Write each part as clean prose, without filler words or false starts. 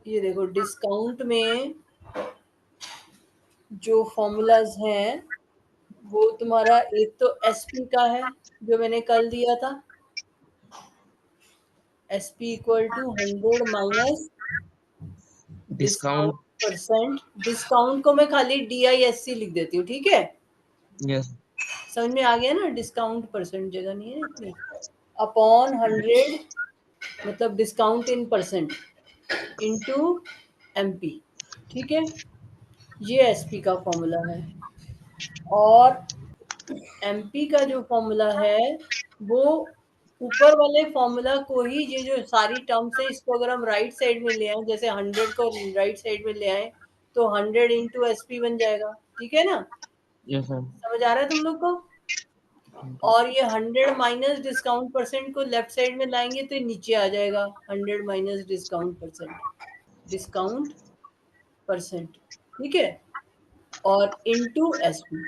ये देखो डिस्काउंट में जो फॉर्मूलाज हैं वो तुम्हारा एक तो एसपी का है जो मैंने कल दिया था, SP equal to 100 minus discount discount. Percent. Discount को मैं खाली DISC लिख देती हूँ, ठीक है, यस। समझ में आ गया ना, डिस्काउंट परसेंट जगह नहीं है इतनी, अपॉन 100 मतलब discount in percent into MP, ठीक है, ये एसपी का फॉर्मूला है। और MP का जो फॉर्मूला है वो ऊपर वाले फॉर्मूला को ही, ये जो सारी टर्म्स है इसको अगर हम राइट साइड में ले आए, जैसे 100 को राइट साइड में ले आए तो 100 इंटू SP बन जाएगा, ठीक है ना, यस सर। समझ आ रहा है तुम लोग को। और ये 100 माइनस डिस्काउंट परसेंट को लेफ्ट साइड में लाएंगे तो ये नीचे आ जाएगा, 100 minus discount percent, discount percent, ठीक है, और इनटू SP,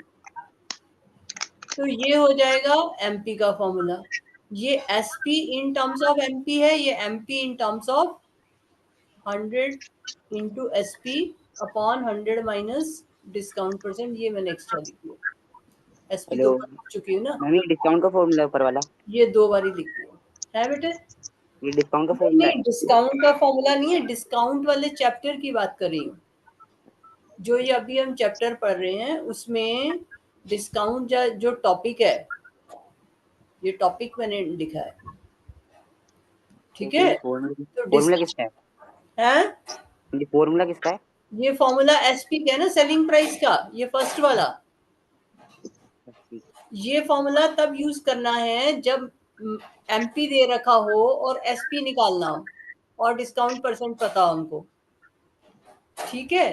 तो ये हो जाएगा MP का फॉर्मूला। ये SP in terms of MP है, ये MP in terms of 100 into SP upon 100 minus discount percent, ये मैंने एक्स्ट्रा लिख दिया। SP तो हेलो ऊपर लिख चुकी हूँ ना, मैम, ये डिस्काउंट का फॉर्मूला ऊपर वाला, ये 2 बारी लिख दिया है बेटे। ये डिस्काउंट का नहीं फॉर्मूला नहीं, है। डिस्काउंट का फॉर्मूला नहीं है, डिस्काउंट वाले चैप्टर की बात कर रही हूँ, जो ये अभी हम चैप्टर पढ़ रहे हैं उसमें डिस्काउंट जो टॉपिक है, ये टॉपिक मैंने लिखा है, ठीक तो है, ये तो फॉर्मूला किसका है? है, ये फॉर्मूला किसका है? ये फॉर्मूला SP का है ना, सेलिंग प्राइस का, ये फर्स्ट वाला। ये फॉर्मूला तब यूज करना है जब MP दे रखा हो और SP निकालना हो और डिस्काउंट परसेंट पता हो हमको, ठीक है।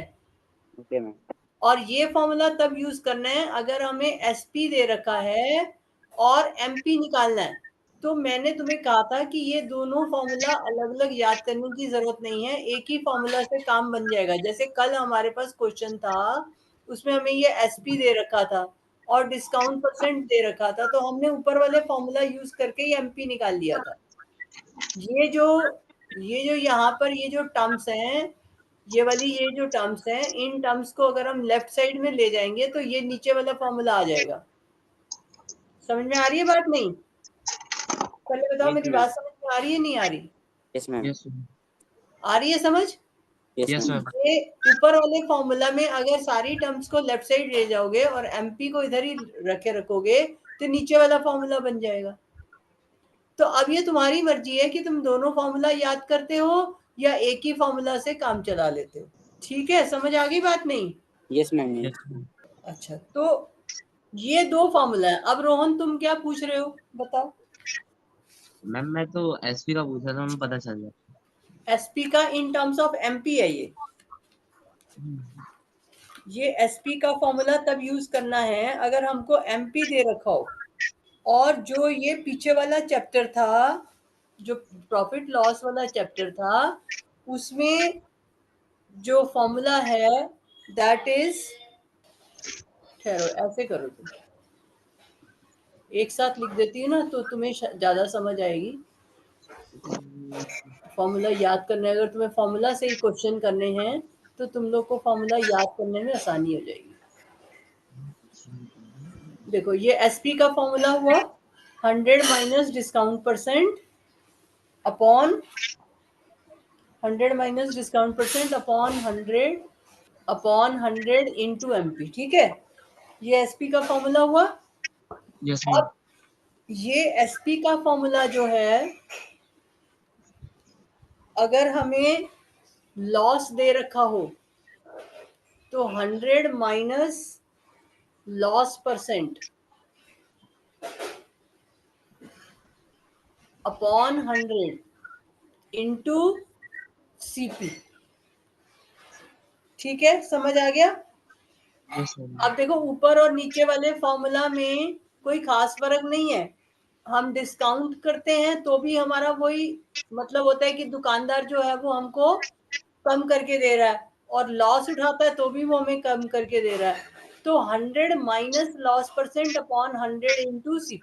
Okay ma'am. और ये फॉर्मूला तब यूज करना है अगर हमें SP दे रखा है और MP निकालना है। तो मैंने तुम्हें कहा था कि ये दोनों फॉर्मूला अलग अलग याद करने की जरूरत नहीं है, एक ही फॉर्मूला से काम बन जाएगा। जैसे कल हमारे पास क्वेश्चन था, उसमें हमें ये SP दे रखा था और डिस्काउंट परसेंट दे रखा था, तो हमने ऊपर वाले फॉर्मूला यूज करके ये MP निकाल लिया था। ये जो यहाँ पर ये जो टर्म्स हैं, ये जो टर्म्स हैं, इन टर्म्स को अगर हम लेफ्ट साइड में ले जाएंगे तो ये नीचे वाला फॉर्मूला आ जाएगा। समझ में आ रही है बात? नहीं, पहले बताओ यस मेरी मैम। बात समझ में आ रही है नहीं आ रही? Yes ma'am. यस आ रही है समझ? Yes yes ma'am. मैम। ये ऊपर वाले फॉर्मूला में अगर सारी टर्म्स को लेफ्ट साइड ले जाओगे और MP को इधर ही रखोगे तो नीचे वाला फॉर्मूला बन जाएगा। तो अब ये तुम्हारी मर्जी है कि तुम दोनों फॉर्मूला याद करते हो या एक ही फॉर्मूला से काम चला लेते हो, ठीक है, समझ आ गई बात? नहीं, यस मैम। Yes ma'am. अच्छा, तो ये 2 फॉर्मूला है। अब रोहन तुम क्या पूछ रहे हो बताओ? मैम मैं तो एसपी का पूछा था, मैं पता चल गया। SP का इन टर्म्स ऑफ MP है ये SP का फॉर्मूला तब यूज करना है अगर हमको MP दे रखा हो। और जो ये पीछे वाला चैप्टर था, जो प्रॉफिट लॉस वाला चैप्टर था, उसमें जो फॉर्मूला है दैट इज, ठहरो ऐसे करो, तुम एक साथ लिख देती हूँ ना तो तुम्हें ज्यादा समझ आएगी। फॉर्मूला याद करने, अगर तुम्हें फॉर्मूला से ही क्वेश्चन करने हैं तो तुम लोग को फॉर्मूला याद करने में आसानी हो जाएगी। देखो ये SP का फॉर्मूला हुआ 100 minus discount percent upon 100 minus discount percent upon 100 into MP, ठीक है, ये SP का फॉर्मूला हुआ। Yes ma'am. अब ये SP का फॉर्मूला जो है, अगर हमें लॉस दे रखा हो तो 100 minus loss percent upon 100 into CP, ठीक है, समझ आ गया? Yes ma'am. अब देखो ऊपर और नीचे वाले फॉर्मूला में कोई खास फर्क नहीं है। हम डिस्काउंट करते हैं तो भी हमारा वही मतलब होता है कि दुकानदार जो है वो हमको कम करके दे रहा है, और लॉस उठाता है तो भी वो हमें कम करके दे रहा है। तो 100 minus loss percent upon 100 into CP,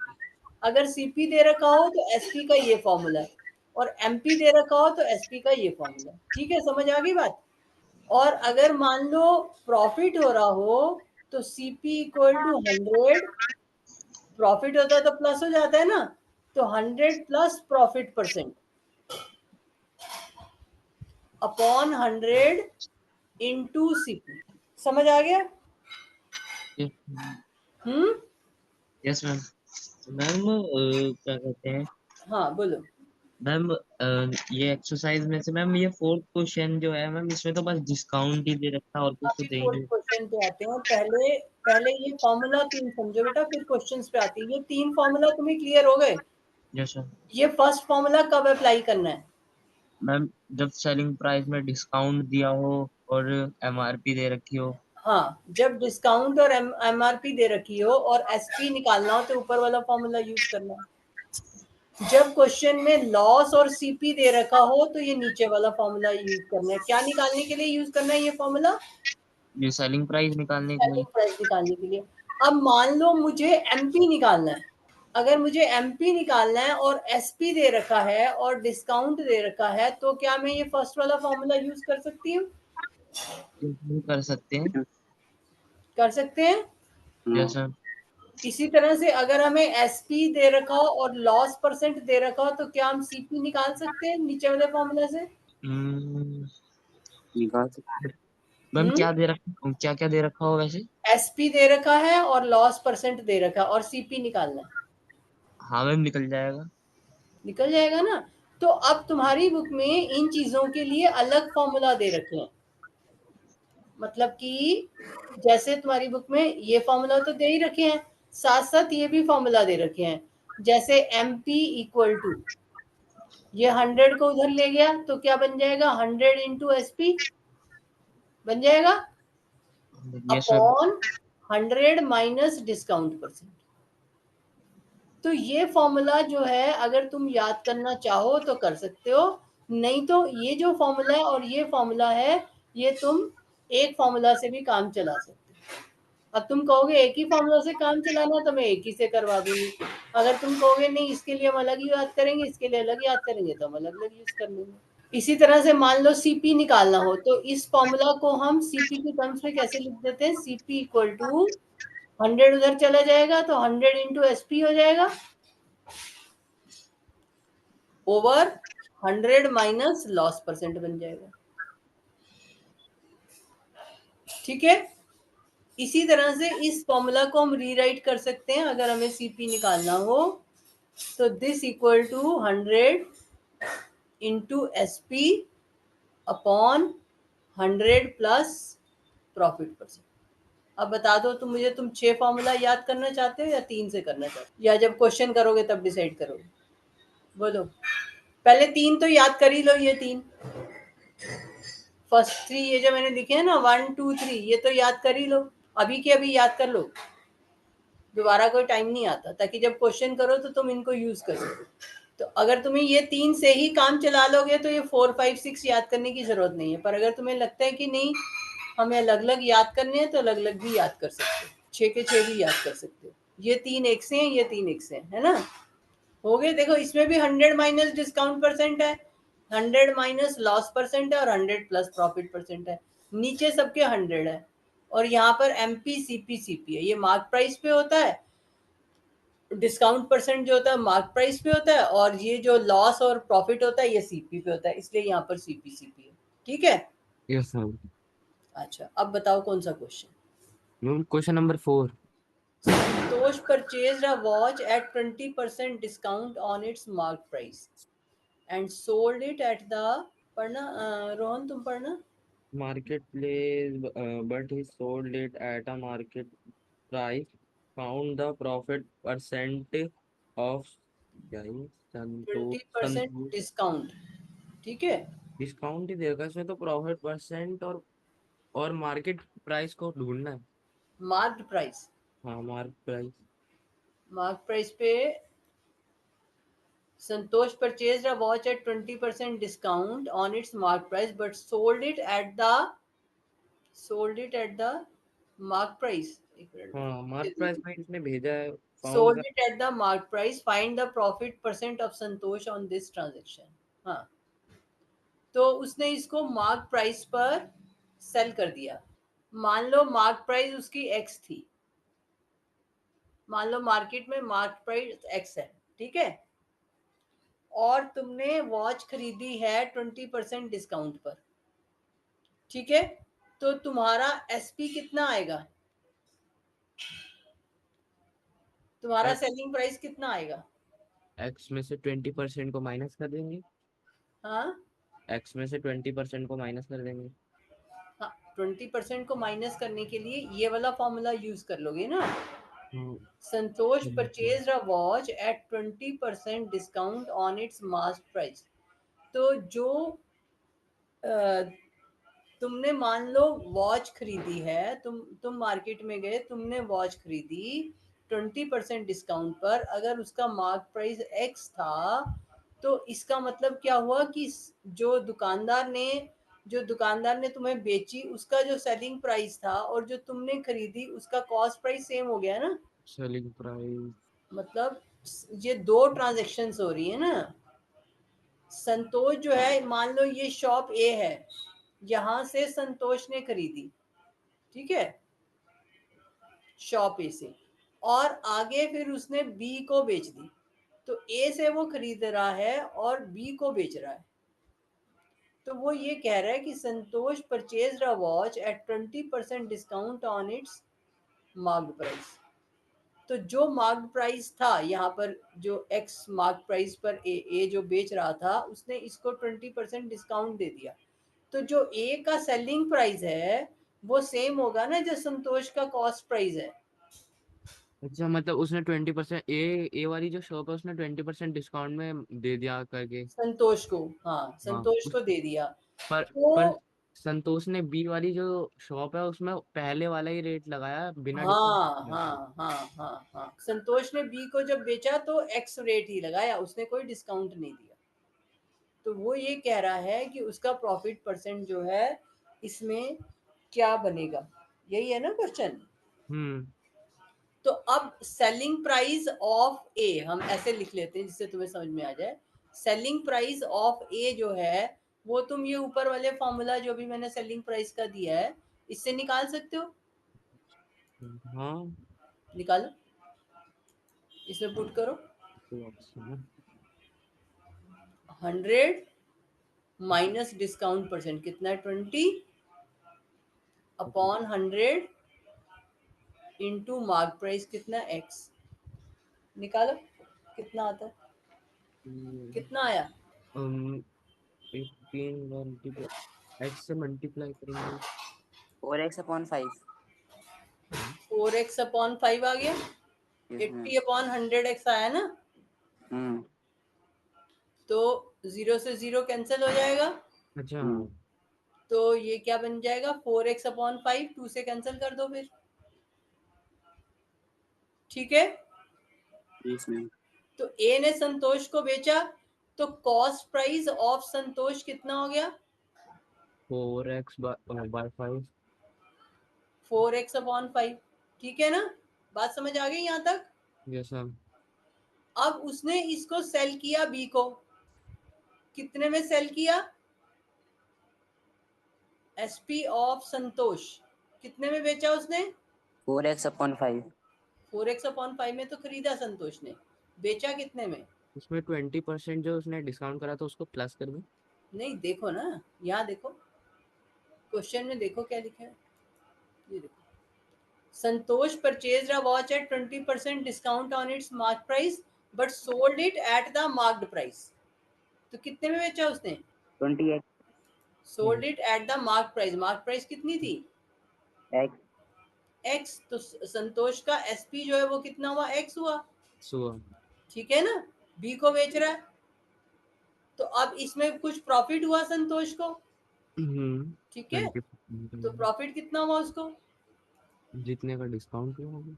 अगर CP दे रखा हो तो SP का ये फॉर्मूला है। और MP दे रखा हो तो SP का ये फॉर्मूला। ठीक है, समझ आ गई बात। और अगर मान लो प्रॉफिट हो रहा हो तो CP इक्वल टू 100, प्रॉफिट होता है तो प्लस हो जाता है ना, तो 100 plus profit percent upon 100 into CP। समझ आ गया? Yes ma'am. मैम क्या कहते हैं, हाँ बोलो। मैम ये एक्सरसाइज में से मैम ये फोर्थ क्वेश्चन जो है मैम, इसमें तो बस डिस्काउंट ही दे रखा है और कुछ तो अभी दे ही फोर्थ नहीं। क्वेश्चन पे आते हैं। पहले पहले ये फॉर्मूला 3 समझो बेटा, फिर क्वेश्चंस पे आती है। ये 3 फॉर्मूला तुम्हें क्लियर हो गए? Yes sir. ये फर्स्ट फॉर्मूला कब अप्लाई करना है? मैम जब सेलिंग प्राइस में डिस्काउंट दिया हो और MRP दे रखी हो। हाँ, जब डिस्काउंट और MRP दे रखी हो और SP निकालना हो तो ऊपर वाला फॉर्मूला यूज करना है। जब क्वेश्चन में लॉस और CP दे रखा हो तो ये नीचे वाला फॉर्मूला यूज करना है। क्या निकालने के लिए यूज करना है ये फॉर्मूला? ये सेलिंग प्राइस निकालने के लिए। सेलिंग प्राइस निकालने के लिए। अब मान लो मुझे MP निकालना है। अगर मुझे MP निकालना है और SP दे रखा है और डिस्काउंट दे रखा है तो क्या मैं ये फर्स्ट वाला फॉर्मूला यूज कर सकती हूँ? कर सकते हैं। कर सकते हैं। Yes sir. इसी तरह से अगर हमें SP दे रखा हो और लॉस परसेंट दे रखा हो तो क्या हम CP निकाल सकते हैं नीचे वाले फॉर्मूला से? निकाल सकते हैं। मैम क्या दे रखा, क्या क्या दे रखा हो वैसे? SP दे रखा है और लॉस परसेंट दे रखा है और CP निकालना है। हाँ मैम निकल जाएगा। निकल जाएगा ना? तो अब तुम्हारी बुक में इन चीजों के लिए अलग फॉर्मूला दे रखे हैं। मतलब कि जैसे तुम्हारी बुक में ये फॉर्मूला तो दे ही रखे हैं, साथ साथ ये भी फॉर्मूला दे रखे हैं। जैसे MP इक्वल टू, ये 100 को उधर ले गया तो क्या बन जाएगा? 100 इंटू SP बन जाएगा yes sir. Upon 100 minus discount percent. तो ये फॉर्मूला जो है अगर तुम याद करना चाहो तो कर सकते हो, नहीं तो ये जो फॉर्मूला है और ये फॉर्मूला है, ये तुम एक फॉर्मूला से भी काम चला सकते हो। अब तुम कहोगे एक ही फॉर्मूला से काम चलाना तो मैं एक ही से करवा दूंगी। अगर तुम कहोगे नहीं इसके लिए हम अलग ही याद करेंगे, इसके लिए अलग याद करेंगे, तो हम अलग अलग यूज कर लेंगे। इसी तरह से मान लो CP निकालना हो तो इस फॉर्मूला को हम CP के टर्म्स में कैसे लिख देते हैं? CP इक्वल टू 100 उधर चला जाएगा तो 100 इंटू SP हो जाएगा ओवर 100 माइनस लॉस परसेंट बन जाएगा। ठीक है, इसी तरह से इस फॉर्मूला को हम रीराइट कर सकते हैं। अगर हमें CP निकालना हो तो this equal to 100 into SP upon 100 plus profit percent. अब बता दो तुम मुझे, तुम 6 फॉर्मूला याद करना चाहते हो या 3 से करना चाहते हो, या जब क्वेश्चन करोगे तब डिसाइड करोगे? बोलो। पहले 3 तो याद कर ही लो। ये 3 फर्स्ट 3 ये जो मैंने लिखे हैं ना 1 2 3, ये तो याद कर ही लो। अभी के अभी याद कर लो, दोबारा कोई टाइम नहीं आता, ताकि जब क्वेश्चन करो तो तुम इनको यूज कर सको। तो अगर तुम्हें ये 3 से ही काम चला लोगे तो ये 4 5 6 याद करने की जरूरत नहीं है। पर अगर तुम्हें लगता है कि नहीं हमें अलग अलग याद करने हैं तो अलग अलग भी याद कर सकते हो, 6 के 6 भी याद कर सकते हो। ये 3 एक से हैं, ये 3 एक से हैं, है ना? हो गए। देखो इसमें भी 100 माइनस डिस्काउंट परसेंट है, 100 माइनस लॉस परसेंट है और 100 प्लस प्रॉफिट परसेंट है। नीचे सबके 100 है और यहाँ पर MP CP CP है। ये मार्क प्राइस पे होता है, डिस्काउंट परसेंट जो होता है मार्क प्राइस पे होता है, और ये जो लॉस और प्रॉफिट होता है ये CP पे होता है, इसलिए यहाँ पर CP CP है। ठीक है, यस सर। अच्छा अब बताओ कौन सा question? Ma'am question number 4। Santosh purchased a watch at 20% discount on its mark price and sold it at the, पढ़ना रोहन तुम पढ़ना। Marketplace, but he sold it at a market price. Found the profit percent of क्या है ये? 20% discount. ठीक है, discount ही देगा इसमें तो प्रॉफिट परसेंट और मार्केट प्राइस को ढूंढना है। Marked price. हाँ मार्केट प्राइस। मार्क प्राइस पे Santosh purchased a watch at 20% discount on its mark price but sold it at the mark price। हाँ मार्केट प्राइस में इसने भेजा है। Sold found it at the mark price. Find the profit percent of Santosh on this transaction। हाँ, तो उसने इसको mark price पर सेल कर दिया। मान लो मार्क प्राइस उसकी एक्स थी, मान लो मार्केट में मार्क प्राइस एक्स है, ठीक है, और तुमने वॉच खरीदी है 20% डिस्काउंट पर, ठीक है, तो तुम्हारा एसपी कितना आएगा, तुम्हारा X सेलिंग प्राइस कितना आएगा? X में से 20% को माइनस कर देंगे। हाँ X में से 20% को माइनस कर देंगे। हाँ, 20% को माइनस करने के लिए ये वाला फॉर्मूला यूज कर लोगे ना। हाँ, Santosh purchase a watch at 20% discount on its mark price. तो जो तुमने मान लो वॉच खरीदी है, तुम मार्केट में गए, तुमने वॉच खरीदी 20% डिस्काउंट पर, अगर उसका मार्क प्राइस एक्स था, तो इसका मतलब क्या हुआ कि जो दुकानदार ने तुम्हें बेची उसका जो सेलिंग प्राइस था और जो तुमने खरीदी उसका कॉस्ट प्राइस सेम हो गया ना। Selling price. मतलब ये दो ट्रांजैक्शंस हो रही है ना। संतोष जो है, मान लो ये शॉप ए है, यहां से संतोष ने खरीदी, ठीक है, शॉप ए से, और आगे फिर उसने बी को बेच दी, तो ए से वो खरीद रहा है और बी को बेच रहा है। तो वो ये कह रहा है कि Santosh purchase a watch at 20% discount on its marked price. तो जो मार्क्ड प्राइस था यहाँ पर, जो एक्स मार्क प्राइस पर ए जो बेच रहा था, उसने इसको 20% डिस्काउंट दे दिया। तो जो ए का सेलिंग प्राइस है वो सेम होगा ना जो संतोष का कॉस्ट प्राइस है। अच्छा, मतलब उसने 20% ए वाली जो शॉप है उसने 20% डिस्काउंट में दे दिया करके। संतोष को, हाँ, हाँ संतोष उस को दे दिया। पर तो पर संतोष ने बी वाली जो शॉप है उसमें पहले वाला ही रेट लगाया बिना हाँ डिस्काउंट। हाँ हाँ हाँ हाँ, संतोष ने बी को जब बेचा तो एक्स रेट ही लगाया, उसने कोई डिस्काउंट नहीं दिया। तो वो ये कह रहा है कि उसका प्रॉफिट परसेंट जो है इसमें क्या बनेगा, यही है ना क्वेश्चन। हम्म। तो अब सेलिंग प्राइस ऑफ ए हम ऐसे लिख लेते हैं जिससे तुम्हें समझ में आ जाए। सेलिंग प्राइस ऑफ ए जो है वो तुम ये ऊपर वाले फॉर्मूला जो भी मैंने सेलिंग प्राइस का दिया है इससे निकाल सकते हो, हाँ, निकालो, इसमें पुट करो। तो ऑप्शन है। 100 माइनस डिस्काउंट परसेंट कितना है, 20 अपॉन 100 इंटू मार्क प्राइस कितना, एक्स। निकालो कितना आता है, कितना आया। 18 मल्टीप्लाई एक्स से मल्टीप्लाई करेंगे। 4x/5। 4x अपॉन 5 आ गया, यस मैम। 80 अपॉन 100x आया ना। हम्म तो 0 से 0 कैंसिल हो जाएगा, अच्छा। तो ये क्या बन जाएगा, 4x अपॉन 5, 2 से कैंसिल कर दो फिर, ठीक है। Yes ma'am. तो ए ने संतोष को बेचा, तो कॉस्ट प्राइस ऑफ संतोष कितना हो गया, 4x बाय 5। 4x अपॉन 5, ठीक है ना। बात समझ आ गई यहाँ तक। Yes ma'am. अब उसने इसको सेल किया बी को, कितने में सेल किया, एसपी ऑफ संतोष कितने में बेचा उसने, 4x/5। 4x अपॉन 5 में तो खरीदा संतोष ने, बेचा कितने में। उसमें 20% जो उसने डिस्काउंट करा था उसको प्लस कर दो। नहीं देखो ना, यहाँ देखो क्वेश्चन में, देखो क्या लिखा है, ये देखो, Santosh purchase a watch at 20% discount on its mark price but sold it at the marked price. तो कितने में बेचा उसने, 20x। Sold it at the mark price, mark price कितनी थी, x। एक्स। तो संतोष का एसपी जो है वो कितना हुआ, एक्स हुआ, सुबह। ठीक है ना। बी को बेच रहा है, तो अब इसमें कुछ प्रॉफिट हुआ संतोष को, ठीक है। 20% तो प्रॉफिट कितना हुआ उसको, जितने का डिस्काउंट हुआ होगा।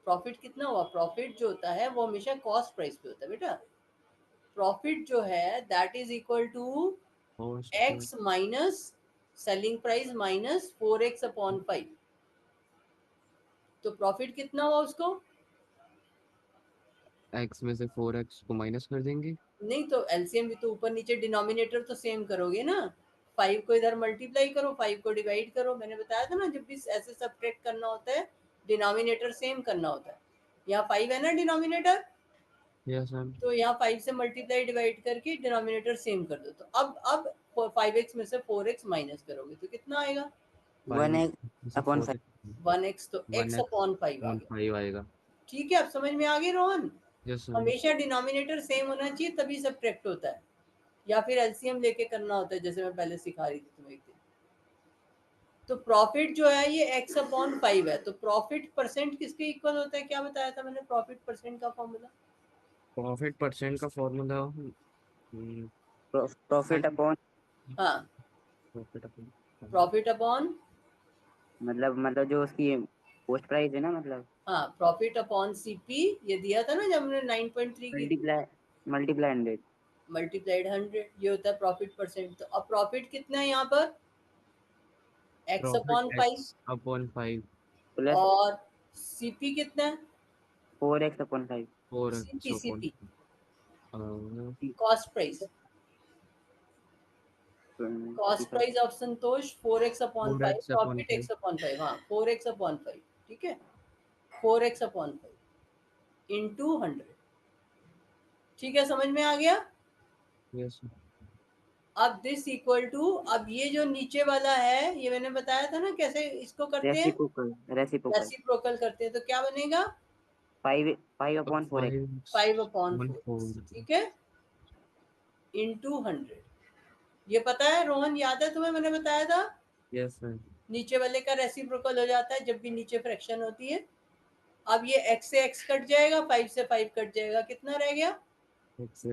प्रॉफिट कितना हुआ, प्रॉफिट जो होता है वो हमेशा कॉस्ट प्राइस पे होता है बेटा। प्रॉफिट जो है that is equal to cost X minus selling price minus 4x upon 5। तो प्रॉफिट कितना हुआ उसको, एक्स में से 4x को माइनस कर देंगे। नहीं तो एलसीएम भी तो ऊपर नीचे, डिनोमिनेटर तो सेम करोगे ना। 5 को इधर मल्टीप्लाई करो, 5 को डिवाइड करो। मैंने बताया था ना, जब भी ऐसे सब्ट्रैक्ट करना होता है डिनोमिनेटर सेम करना होता है। यहाँ 5 है ना डिनोमिनेटर, यस मैम। तो यहाँ 5 से मल्टीप्लाई डिवाइड करके डिनोमिनेटर सेम कर दो। तो अब 5x में से 4x माइनस करोगे तो कितना आएगा? 1x/5। 1x, तो x अपॉन 5 आ गया। 5 आएगा। ठीक है, अब समझ में आ गई रोहन? Yes ma'am. हमेशा डिनोमिनेटर सेम होना चाहिए तभी सब्ट्रैक्ट होता है, या फिर एलसीएम लेके करना होता है, जैसे मैं पहले सिखा रही थी तुम्हें एक दिन। तो प्रॉफिट जो है ये x अपॉन 5 है। तो प्रॉफिट परसेंट किसके इक्वल होता है? क्या बताया था मैंने प्रॉफिट परसेंट का फॉर्मूला? प्रॉफिट परसेंट का फॉर्मूला प्रॉफिट अपॉन, हाँ, प्रॉफिट अपन प्रॉफिट अपॉन, मतलब जो उसकी पोस्ट प्राइस है ना, मतलब हाँ, प्रॉफिट अपॉन सीपी, ये दिया था ना जब हमने 9.3 की थी, मल्टीप्लाई 100। मल्टीप्लाइड 100, ये होता है प्रॉफिट परसेंट। तो अब प्रॉफिट कितना है यहाँ पर? x upon profit 5, x upon 5 plus और सीपी कितना है? 4x/5। 4x CP upon CP cost price, cost price of Santosh 4x upon 5, 4x upon profit 5। x upon 5। हाँ, 4x अपॉन 5, ठीक है, 4x अपॉन 5 इंटू 100। ठीक है, समझ में आ गया? यस। अब दिस इक्वल टू, अब ये जो नीचे वाला है ये मैंने बताया था ना कैसे इसको करते हैं, रेसिप्रोकल रेसिप्रोकल करते हैं। तो क्या बनेगा? 5/4x। 5 अपॉन 5 4, ठीक है, इंटू 100। ये पता है रोहन, याद है तुम्हें? मैंने बताया था यस मैम। नीचे वाले का रेसिप्रोकल हो जाता है जब भी नीचे फ्रैक्शन होती है। अब ये x से x कट जाएगा, 5 से 5 कट जाएगा, कितना रह गया? x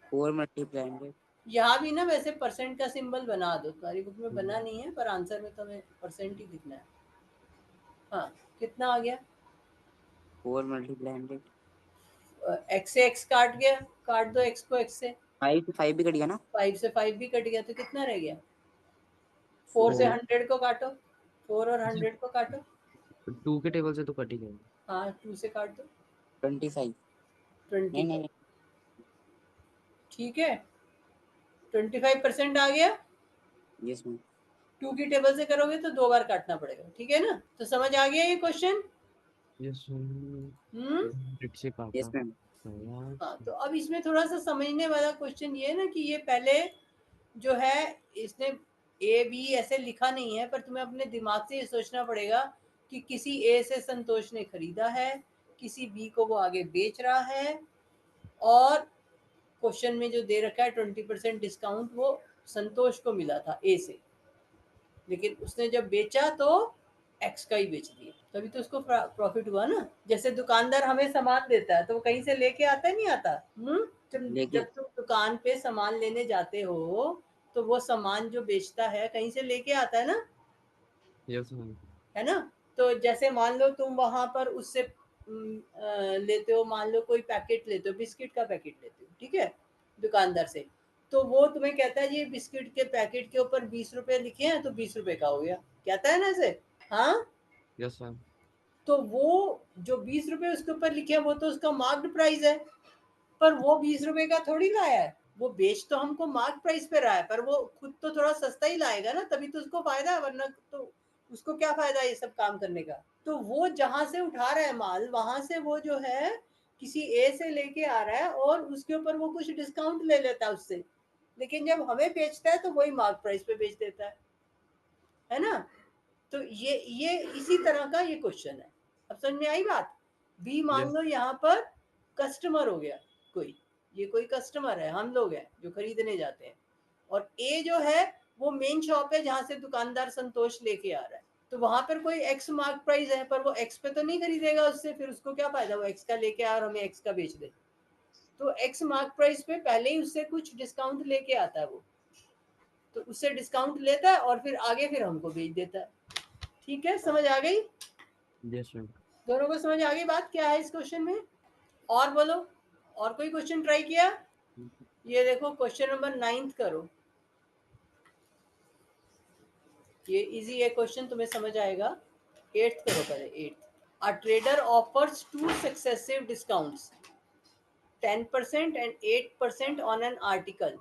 4 multiply 100। यहाँ भी ना वैसे परसेंट का सिंबल बना दो, तुम्हारी बुक में बना नहीं है पर आंसर में तुम्हें परसेंट ही दिखना है। हाँ, कितना आ गया? 4 मल्टीप्लाई 100। x से x काट गया, काट दो x को x से, 5 से 5 भी कट गया ना। 5 से 5 भी कट गया, तो कितना रह गया? 4 से 100 को काटो, 4 और 100 को काटो। 2 के टेबल से तो कट ही गया। हाँ, 2 से काट दो, 25। नहीं 25। नहीं, ठीक है, 25% आ गया। Yes ma'am. 2 की टेबल से करोगे तो 2 बार काटना पड़ेगा, ठीक है ना? तो समझ आ गया ये क्वेश्चन? यस हम्म, से काटा। Yes ma'am. हाँ। तो अब इसमें थोड़ा सा समझने वाला क्वेश्चन ये है ना कि ये पहले जो है इसने ए बी ऐसे लिखा नहीं है, पर तुम्हें अपने दिमाग से ये सोचना पड़ेगा कि किसी ए से संतोष ने खरीदा है, किसी बी को वो आगे बेच रहा है, और क्वेश्चन में जो दे रखा है 20% डिस्काउंट वो संतोष को मिला था ए से, लेकिन उसने जब बेचा तो एक्स का ही बेच दिया, तभी तो उसको प्रॉफिट हुआ ना। जैसे दुकानदार हमें सामान देता है तो वो कहीं से लेके आता है, नहीं आता? लेके जब तुम दुकान पे सामान लेने जाते हो तो वो सामान जो बेचता है कहीं से लेके आता है ना, यस मैम। है ना? तो जैसे मान लो तुम वहां पर उससे लेते हो, मान लो कोई पैकेट लेते हो, बिस्किट का पैकेट लेते हो, ठीक है, दुकानदार से, तो वो तुम्हें कहता है ये बिस्किट के पैकेट के ऊपर 20 रुपए लिखे हैं तो 20 रुपए का हो गया, कहता है ना ऐसे? हाँ, यस मैम। तो वो जो 20 रुपए उसके ऊपर लिखे हैं वो तो उसका मार्क्ड प्राइस है, पर वो 20 रुपए का थोड़ी लाया है, वो बेच तो हमको मार्क प्राइस पे रहा है, पर वो खुद तो थोड़ा सस्ता ही लाएगा ना, तभी तो उसको फायदा है, वरना तो उसको क्या फायदा ये सब काम करने का? तो वो जहां से उठा रहा है माल, वहां से वो जो है किसी ए से लेके आ रहा है और उसके ऊपर वो कुछ डिस्काउंट ले लेता है उससे, लेकिन जब हमें बेचता है तो वही मार्क प्राइस पे बेच देता है ना? तो ये इसी तरह का ये क्वेश्चन है। अब समझ में आई बात? बी मान लो यहाँ पर कस्टमर हो गया कोई, ये कोई कस्टमर है, हम लोग हैं जो खरीदने जाते हैं, और ए जो है वो मेन शॉप है जहां से दुकानदार संतोष लेके आ रहा है, तो वहां पर कोई एक्स मार्क प्राइस है, पर वो एक्स पे तो नहीं खरीदेगा उससे, फिर उसको क्या फायदा, वो एक्स का लेके आया और हमें एक्स का बेच दे। तो एक्स मार्क प्राइस पे पहले ही उससे कुछ डिस्काउंट लेके आता है वो, तो उससे डिस्काउंट लेता है और फिर आगे फिर हमको बेच देता है। ठीक है, समझ आ गई? Yes ma'am. दोनों को समझ आ गई बात क्या है इस क्वेश्चन में? और बोलो, और कोई क्वेश्चन ट्राई किया? ये देखो क्वेश्चन नंबर 9 करो, ये इजी है क्वेश्चन, तुम्हें समझ आएगा। 8th करो पहले, 8th। A trader offers 2 successive discounts, 10% and 8% on an article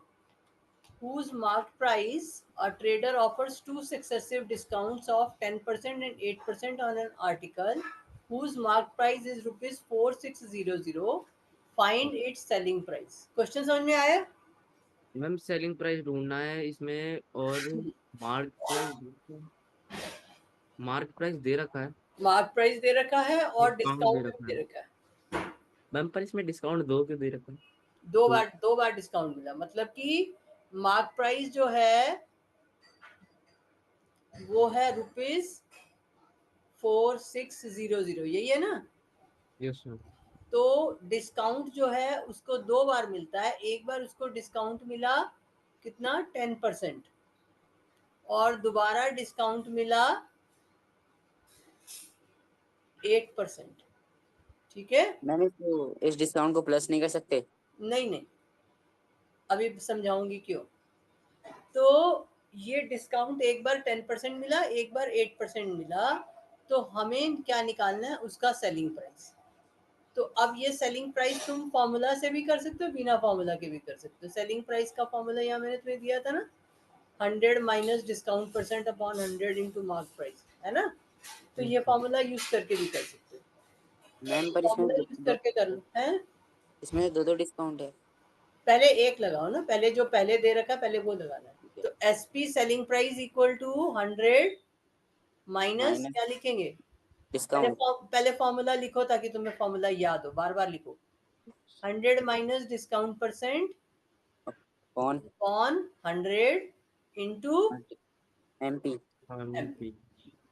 whose marked price a trader offers two successive discounts of 10% and 8% on an article whose marked price is rupees 4600. Find its selling price. Question समझ में आया? Ma'am selling price ढूंढना है इसमें, और mark price दे रखा है, mark price दे रखा है और डिस्काउंट दे डिस्काउंट रखा भी है। दे रखा है। मैम पर इसमें डिस्काउंट दो क्यों दे रखा है? दो बार डिस्काउंट मिला, मतलब कि मार्क प्राइस जो है वो है रुपीज 4600, यही है ना? Yes ma'am. तो डिस्काउंट जो है उसको दो बार मिलता है। एक बार उसको डिस्काउंट मिला कितना, 10%, और दोबारा डिस्काउंट मिला 8%। ठीक है? मैम इस डिस्काउंट को प्लस नहीं कर सकते? नहीं, अभी समझाऊंगी क्यों। तो ये डिस्काउंट एक बार 10% मिला, एक बार 8% मिला, तो हमें क्या निकालना है, उसका सेलिंग प्राइस। तो अब ये सेलिंग प्राइस तुम फॉर्मूला से भी कर सकते हो, बिना फॉर्मूला के भी कर सकते हो। सेलिंग प्राइस का फॉर्मूला यहाँ मैंने तुम्हें दिया था ना, 100 minus discount percent upon 100 into mark price, है ना? तो ये फॉर्मूला यूज करके भी कर सकते हो। मैम पर फॉर्मूला यूज करके कर लो, है? इसमें दो डिस्काउंट है। पहले एक लगाओ ना, पहले जो पहले दे रखा है पहले वो लगाना है। तो SP selling price equal to 100 minus क्या लिखेंगे, डिस्काउंट। पहले फॉर्मूला लिखो ताकि तुम्हें फॉर्मूला याद हो, बार बार लिखो। 100 माइनस डिस्काउंट परसेंट कौन? On 100 into MP. एमपी।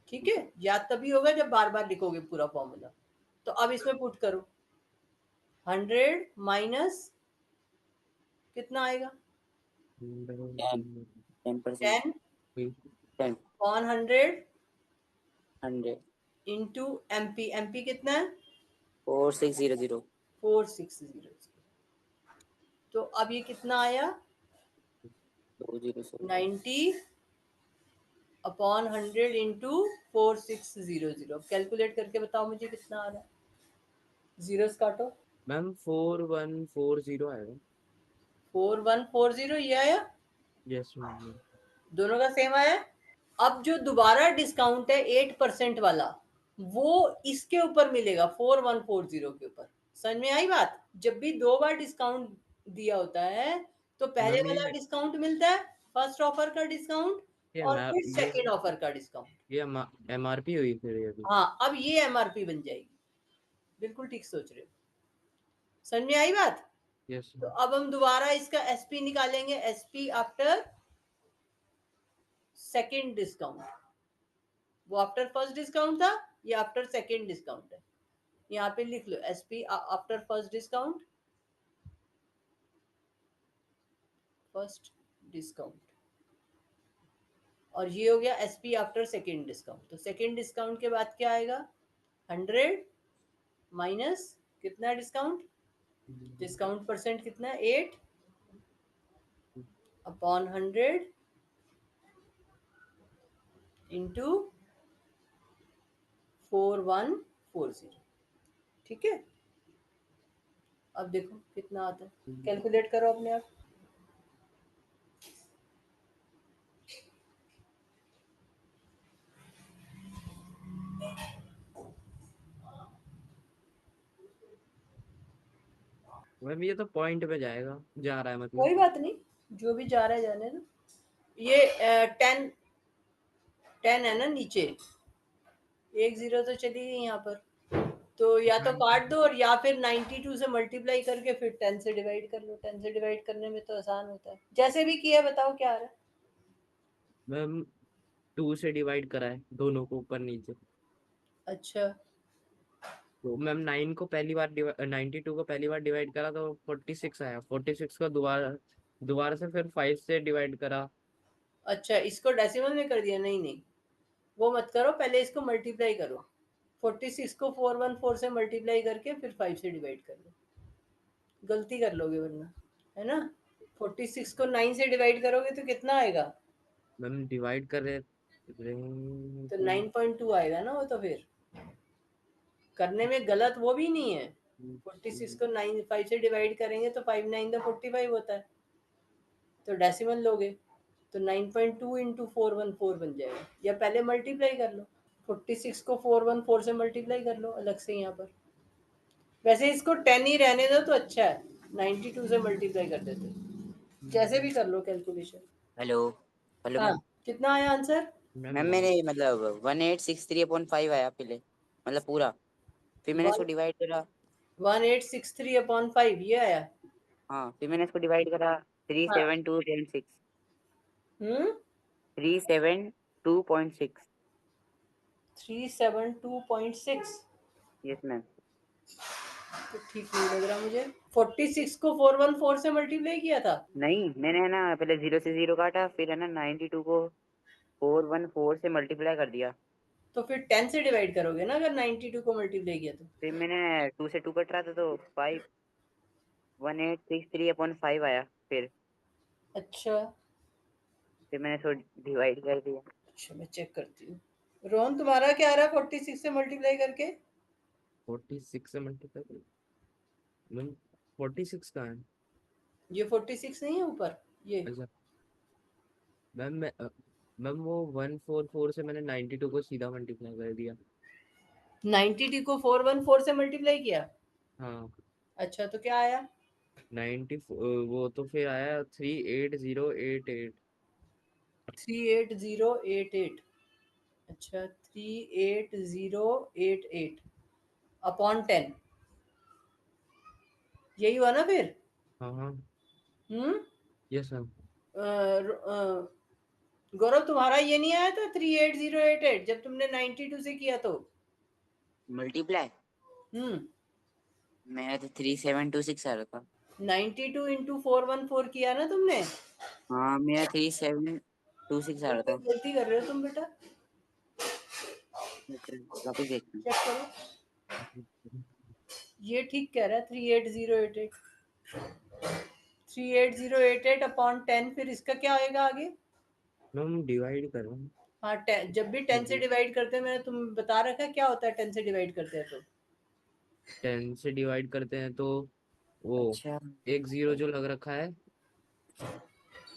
ठीक है, याद तभी होगा जब बार बार लिखोगे पूरा फॉर्मूला। तो अब इसमें पुट करो, 100 माइनस कितना आएगा, 10 10 ऑन 100 100 इंटू एमपी। एमपी कितना है, 4600। 4600। तो अब ये कितना आया, 20 90 अपॉन 100 इंटू 4600। कैलकुलेट करके बताओ मुझे कितना आ रहा है, जीरोस काटो। मैम 4140 आएगा। 4140 ये आया, यस मैम। दोनों का सेम आया। अब जो दोबारा डिस्काउंट है 8% वाला, वो इसके ऊपर मिलेगा 4140 के ऊपर। समझ में आई बात? जब भी दो बार डिस्काउंट दिया होता है तो पहले मैम वाला डिस्काउंट मिलता है, फर्स्ट ऑफर का डिस्काउंट, और फिर सेकंड ऑफर का डिस्काउंट। ये एमआरपी हुई फिर ये भी। हाँ, अब ये एमआरपी बन जाएगी। बिल्कुल ठीक सोच रहे हो, समझ में आई बात? यस तो अब हम दोबारा इसका एसपी निकालेंगे, एसपी आफ्टर सेकंड डिस्काउंट। वो आफ्टर फर्स्ट डिस्काउंट था, ये आफ्टर सेकंड डिस्काउंट है। यहाँ पे लिख लो SP after first discount, first discount, और ये हो गया एसपी आफ्टर सेकंड डिस्काउंट। तो सेकंड डिस्काउंट के बाद क्या आएगा, 100 माइनस कितना डिस्काउंट, डिस्काउंट परसेंट कितना है, 8 अपॉन 100 इंटू 4140। ठीक है, अब देखो कितना आता है, कैलकुलेट करो अपने आप। मैम ये तो पॉइंट पे जाएगा, जा रहा है मतलब। कोई बात नहीं, जो भी जा रहा है जाने दो। ये 10 है ना नीचे, एक जीरो तो चली गई यहाँ पर, तो या तो काट दो और या फिर 92 से मल्टीप्लाई करके फिर 10 से डिवाइड कर लो। 10 से डिवाइड करने में तो आसान होता है, जैसे भी किया बताओ क्या आ रहा है। मैम 2 से डिवाइड करा है दोनों को ऊपर नीचे। अच्छा, तो मैम 92 को पहली बार डिवाइड करा तो 46 आया। 46 को दोबारा दोबारा से फिर 5 से डिवाइड करा। अच्छा, इसको डेसिमल में कर दिया? नहीं नहीं, वो मत करो, पहले इसको मल्टीप्लाई करो। 46 को 414 से मल्टीप्लाई करके फिर 5 से डिवाइड कर लो, गलती कर लोगे वरना, है ना? 46 को 9 से डिवाइड करोगे तो कितना आएगा, मैम डिवाइड कर रहे तो 9.2 आएगा ना वो। तो फिर करने में गलत वो भी नहीं है, 46 को 5 से डिवाइड करेंगे तो 5 9 द 45 होता है, तो डेसिमल लोगे तो 9.2 इंटू 414 बन जाएगा, या पहले मल्टीप्लाई कर लो, 46 को 414 से मल्टीप्लाई कर लो अलग से यहाँ पर। वैसे इसको 10 ही रहने दो तो अच्छा है, 92 से मल्टीप्लाई कर देते, जैसे भी कर लो कैलकुलेशन। हेलो हेलो हाँ, मैम। कितना आया आंसर? मैम मैंने मतलब 1863/5 आया पहले, मतलब पूरा, फिर मैंने इसको डिवाइड करा। 1863/5 ये आया। हाँ, फिर मैंने इसको डिवाइड करा हाँ 372.6 हम्म 372.6। 372.6 यस मैम। तो ठीक नहीं लग रहा मुझे। 46 को 414 से मल्टीप्लाई किया था। नहीं, मैंने है ना पहले 0 से 0 काटा, फिर है ना 92 को 414 से मल्टीप्लाई कर दिया, तो फिर 10 से डिवाइड करोगे ना अगर 92 को मल्टीप्लाई किया तो। फिर मैंने 2 से 2 कट रहा था तो 51863/5 आया, अच्छा फिर मैंने इसको डिवाइड कर दिया। अच्छा, मैं चेक करती हूँ। रोहन तुम्हारा क्या आ रहा है 46 से मल्टीप्लाई करके? 46 से मल्टीप्लाई, मैम 46 कहाँ है? ये 46 नहीं है ऊपर ये। अच्छा मैम, मैम वो 144 से मैंने 92 को सीधा मल्टीप्लाई कर दिया। 92 को 414 से मल्टीप्लाई किया। हाँ अच्छा तो क्या आया? 90, वो तो फिर आया 38088। 38088। अच्छा 38088 अपॉन 10, यही हुआ ना फिर? हाँ हाँ हम्म यस मैम। गौरव तुम्हारा ये नहीं आया था 38088 जब तुमने 92 से किया तो? मल्टीप्लाई हम्म मेरा तो 3726 आ रहा था। 92 इंटू 414 किया ना तुमने? हाँ, मेरा 3726 आ रहा था। गलती कर रहे हो तुम बेटा, वापस देखना। चेक करो। ये ठीक कह रहा है 38088। 38088 अपॉन 10, फिर इसका क्या आएगा आगे? मैम डिवाइड करो। हाँ 10, जब भी 10 से डिवाइड करते हैं, मैंने तुम बता रखा है क्या होता है 10 से डिवाइड करते हैं तो? 10 से डिवाइड करते हैं तो वो अच्छा, एक जीरो जो लग रखा है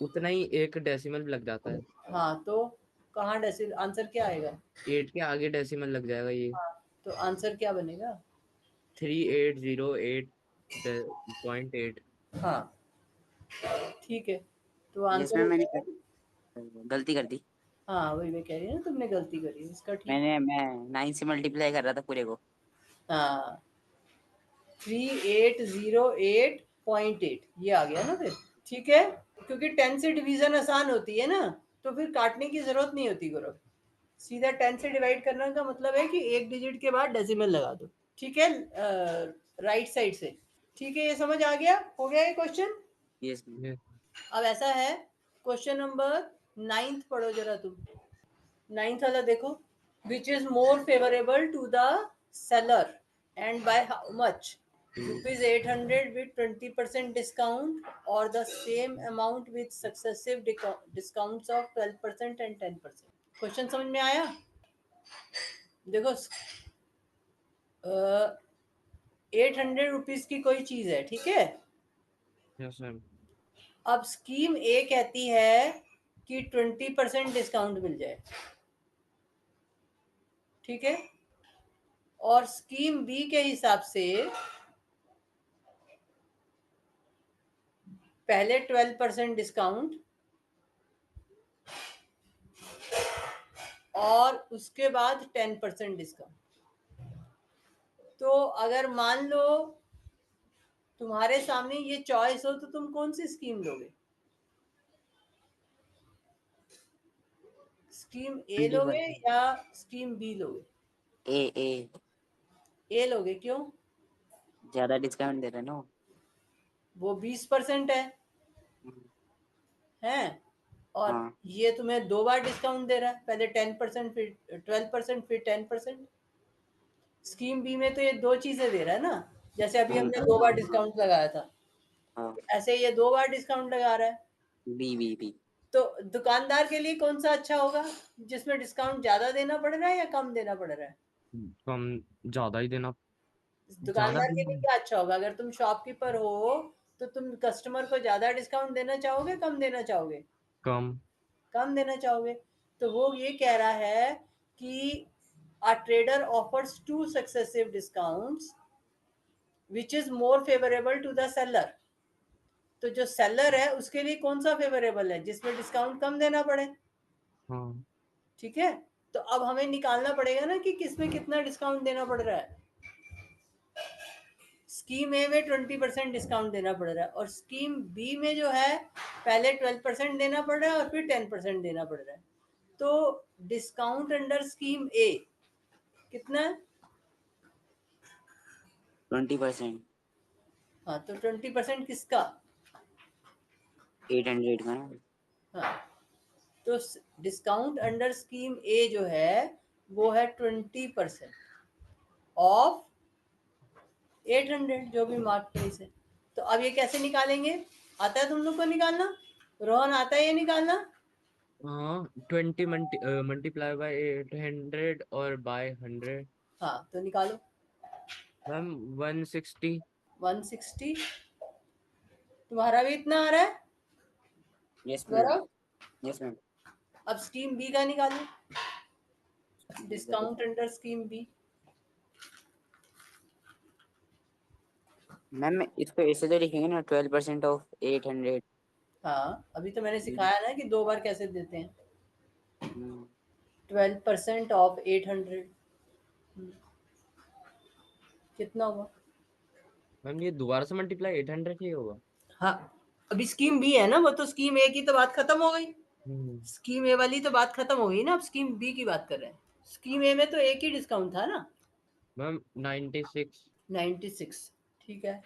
उतना ही एक डेसिमल लग जाता है। हाँ तो कहाँ डेसिमल, आंसर क्या आएगा? 8 के आगे डेसिमल लग जाएगा ये। हाँ तो आंसर क्या बनेगा? 3808.8। हाँ ठीक है, तो यस आंसर मैम, हो मैंने जाएगा। गलती कर दी। हाँ वही मैं कह रही हूँ ना, तुमने गलती करी है, इसका ठीक। मैं 9 से मल्टीप्लाई कर रहा था पूरे को। हाँ 3808.8 ये आ गया ना फिर, ठीक है। क्योंकि 10 से डिवीजन आसान होती है ना, तो फिर काटने की जरूरत नहीं होती गुरु, सीधा 10 से डिवाइड करने का मतलब है कि एक डिजिट के बाद डेसिमल लगा दो, ठीक है, राइट साइड से। ठीक है, ये समझ आ गया, हो गया ये क्वेश्चन। Yes ma'am. ये अब ऐसा है, क्वेश्चन नंबर 9 पढ़ो जरा तुम। 9 वाला देखो, which is more favourable to the seller and by how much? Rupees 800 with 20% discount or the same amount with successive discounts of 12% and 10%? Question समझ में आया? देखो 800 रुपीज की कोई चीज है, ठीक है। Yes ma'am. अब स्कीम ए कहती है कि 20% डिस्काउंट मिल जाए, ठीक है, और स्कीम बी के हिसाब से पहले 12% डिस्काउंट और उसके बाद 10% डिस्काउंट। तो अगर मान लो तुम्हारे सामने ये चॉइस हो तो तुम कौन सी स्कीम लोगे? स्कीम ए लोगे या स्कीम बी लोगे? ए ए लोगे, क्यों? ज्यादा डिस्काउंट दे रहे हैं ना। वो 20% है और हाँ। ये तुम्हें 2 बार डिस्काउंट दे रहा है, पहले 10% फिर 12% फिर 10%। स्कीम बी में तो ये 2 चीजें दे रहा है ना, जैसे अभी हमने 2 बार डिस्काउंट लगाया था, हाँ, ऐसे ये 2 बार डिस्काउंट लगा रहा है। बी। तो दुकानदार के लिए कौन सा अच्छा होगा, जिसमें डिस्काउंट ज्यादा देना पड़ रहा है या कम देना पड़ रहा है? कम, ज्यादा ही देना। दुकानदार के लिए ज्यादा क्या अच्छा होगा? अगर तुम शॉपकीपर हो तो तुम कस्टमर को ज्यादा डिस्काउंट देना चाहोगे, कम देना चाहोगे? कम। कम देना चाहोगे। तो वो ये कह रहा है कि a trader offers two successive discounts which is more favorable to the seller। तो जो सेलर है उसके लिए कौन सा फेवरेबल है? जिसमें डिस्काउंट कम देना पड़े। हाँ। ठीक है, तो अब हमें निकालना पड़ेगा ना कि किसमें कितना डिस्काउंट देना पड़ रहा है। स्कीम ए में 20% डिस्काउंट देना पड़ रहा है और स्कीम बी में जो है पहले 12% देना पड़ रहा है और फिर 10% देना पड़ रहा है। तो डिस्काउंट अंडर स्कीम ए कितना है? 20%। हाँ, तो 20% किसका? 800 का ना। हाँ, तो डिस्काउंट अंडर स्कीम ए जो है वो है 20% ऑफ 800 जो भी मार्क प्राइस है। तो अब ये कैसे निकालेंगे? आता है तुम लोग को निकालना? रोहन, आता है ये निकालना? हाँ 20 मल्टीप्लाई बाय 800 और बाय 100। हाँ, तो निकालो। मैम 160। 160। तुम्हारा भी इतना आ रहा है yes ma'am. Gaurav? Yes ma'am. अब स्कीम बी का निकालो, discount under scheme B. Ma'am इसको ऐसे तो लिखेंगे ना, 12% ऑफ 800। हाँ, अभी तो मैंने सिखाया ना कि 2 बार कैसे देते हैं। 12% ऑफ 800 कितना हुआ? मैम ये दोबारा से मल्टीप्लाई 800 ही होगा। हाँ, अभी स्कीम बी है ना, वो तो स्कीम ए की तो बात खत्म हो गई। स्कीम ए वाली तो बात खत्म हो गई ना, अब स्कीम बी की बात कर रहे हैं। स्कीम ए में तो एक ही डिस्काउंट था ना, मैम 96। 96। ठीक है,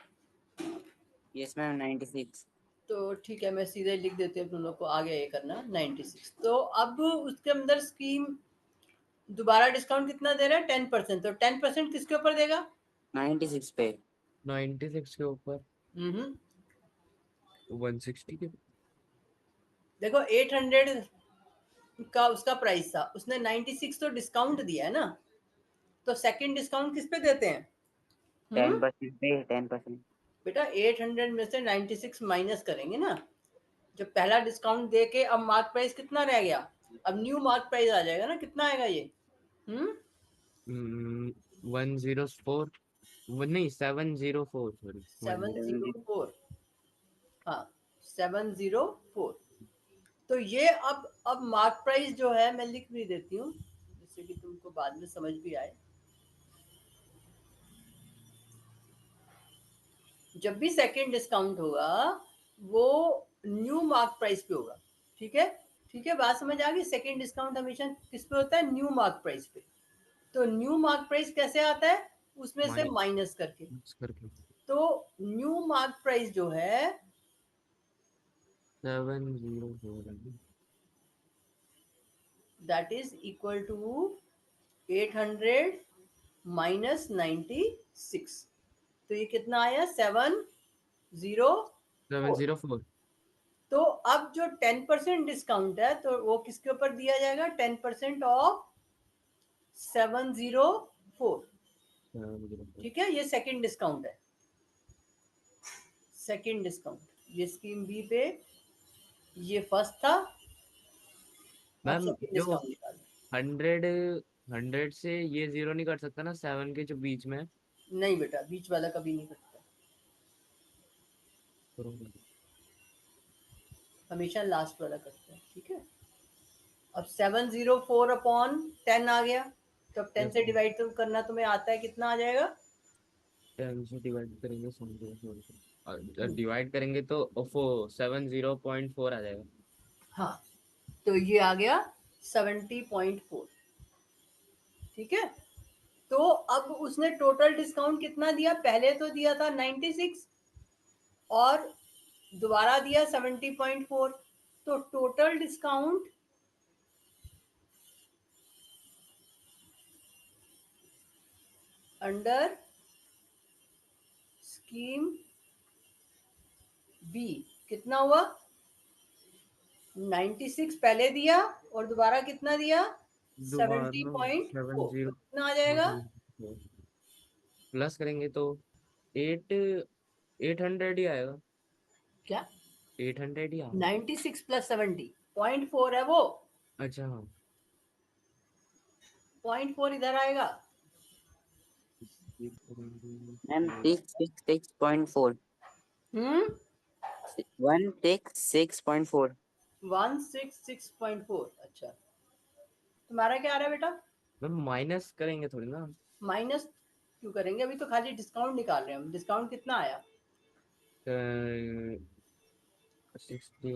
यस मैम 96। तो ठीक है, मैं सीधे लिख देती हूँ तुम लोग को, आगे ये करना 96। तो अब उसके अंदर स्कीम दोबारा डिस्काउंट कितना दे रहा है? 10%। तो 10% किसके ऊपर देगा? 96 पे। 96 के ऊपर 160 के। देखो 800 का उसका प्राइस था, उसने 96 तो डिस्काउंट दिया है ना, तो सेकंड डिस्काउंट किस पे देते हैं? 10% पे 10%। बेटा 800 में से 96 माइनस करेंगे ना, जो पहला डिस्काउंट दे के अब मार्क प्राइस कितना रह गया? अब न्यू मार्क प्राइस आ जाएगा ना, कितना आएगा ये? 104। नहीं 704 सॉरी 704। हाँ, 704। तो ये अब मार्क प्राइस जो है मैं लिख भी देती हूँ जिससे कि तुमको बाद में समझ भी आए। जब भी सेकंड डिस्काउंट होगा वो न्यू मार्क प्राइस पे होगा। ठीक है, ठीक है, बात समझ आ गई? सेकंड डिस्काउंट हमेशा किस पे होता है? न्यू मार्क प्राइस पे। तो न्यू मार्क प्राइस कैसे आता है? उसमें से माइनस करके। करके तो न्यू मार्क प्राइस जो है 704 that is equal to 800 minus 96। तो ये कितना आया? 704। 704। तो अब जो 10% डिस्काउंट है तो वो किसके ऊपर दिया जाएगा? 10% ऑफ 704। ठीक है, ये सेकंड डिस्काउंट है। सेकंड डिस्काउंट ये स्कीम बी पे, ये फर्स्ट था। अब मैम सेकंड जो डिस्काउंट निकालो। 100 से ये 0 नहीं कर सकता ना 7 के जो बीच में है? नहीं बेटा, बीच वाला कभी नहीं कटता, हमेशा लास्ट वाला कटता है। ठीक है, अब 704 अपॉन 10 आ गया, तो अब 10 से डिवाइड तो करना तुम्हें आता है, कितना आ जाएगा? 10 से डिवाइड करेंगे डिवाइड करेंगे तो 70.4 आ जाएगा। हाँ, तो ये आ गया 70.4। ठीक है, तो अब उसने टोटल डिस्काउंट कितना दिया? पहले तो दिया था 96 और दोबारा दिया 70.4। तो total discount under scheme B कितना हुआ? 96 पहले दिया और दोबारा कितना दिया? 70.4। कितना आ जाएगा? प्लस करेंगे तो 800 ही आएगा। क्या 800 ही आएगा। 96 प्लस 70 0.4 है वो। अच्छा हाँ 0.4 इधर आएगा। मैम 666.4 हम्म 166.4 166.4। अच्छा तुम्हारा क्या आ रहा है बेटा? मैम माइनस करेंगे थोड़ी ना। माइनस क्यों करेंगे? अभी तो खाली डिस्काउंट निकाल रहे हैं हम। डिस्काउंट कितना आया? 16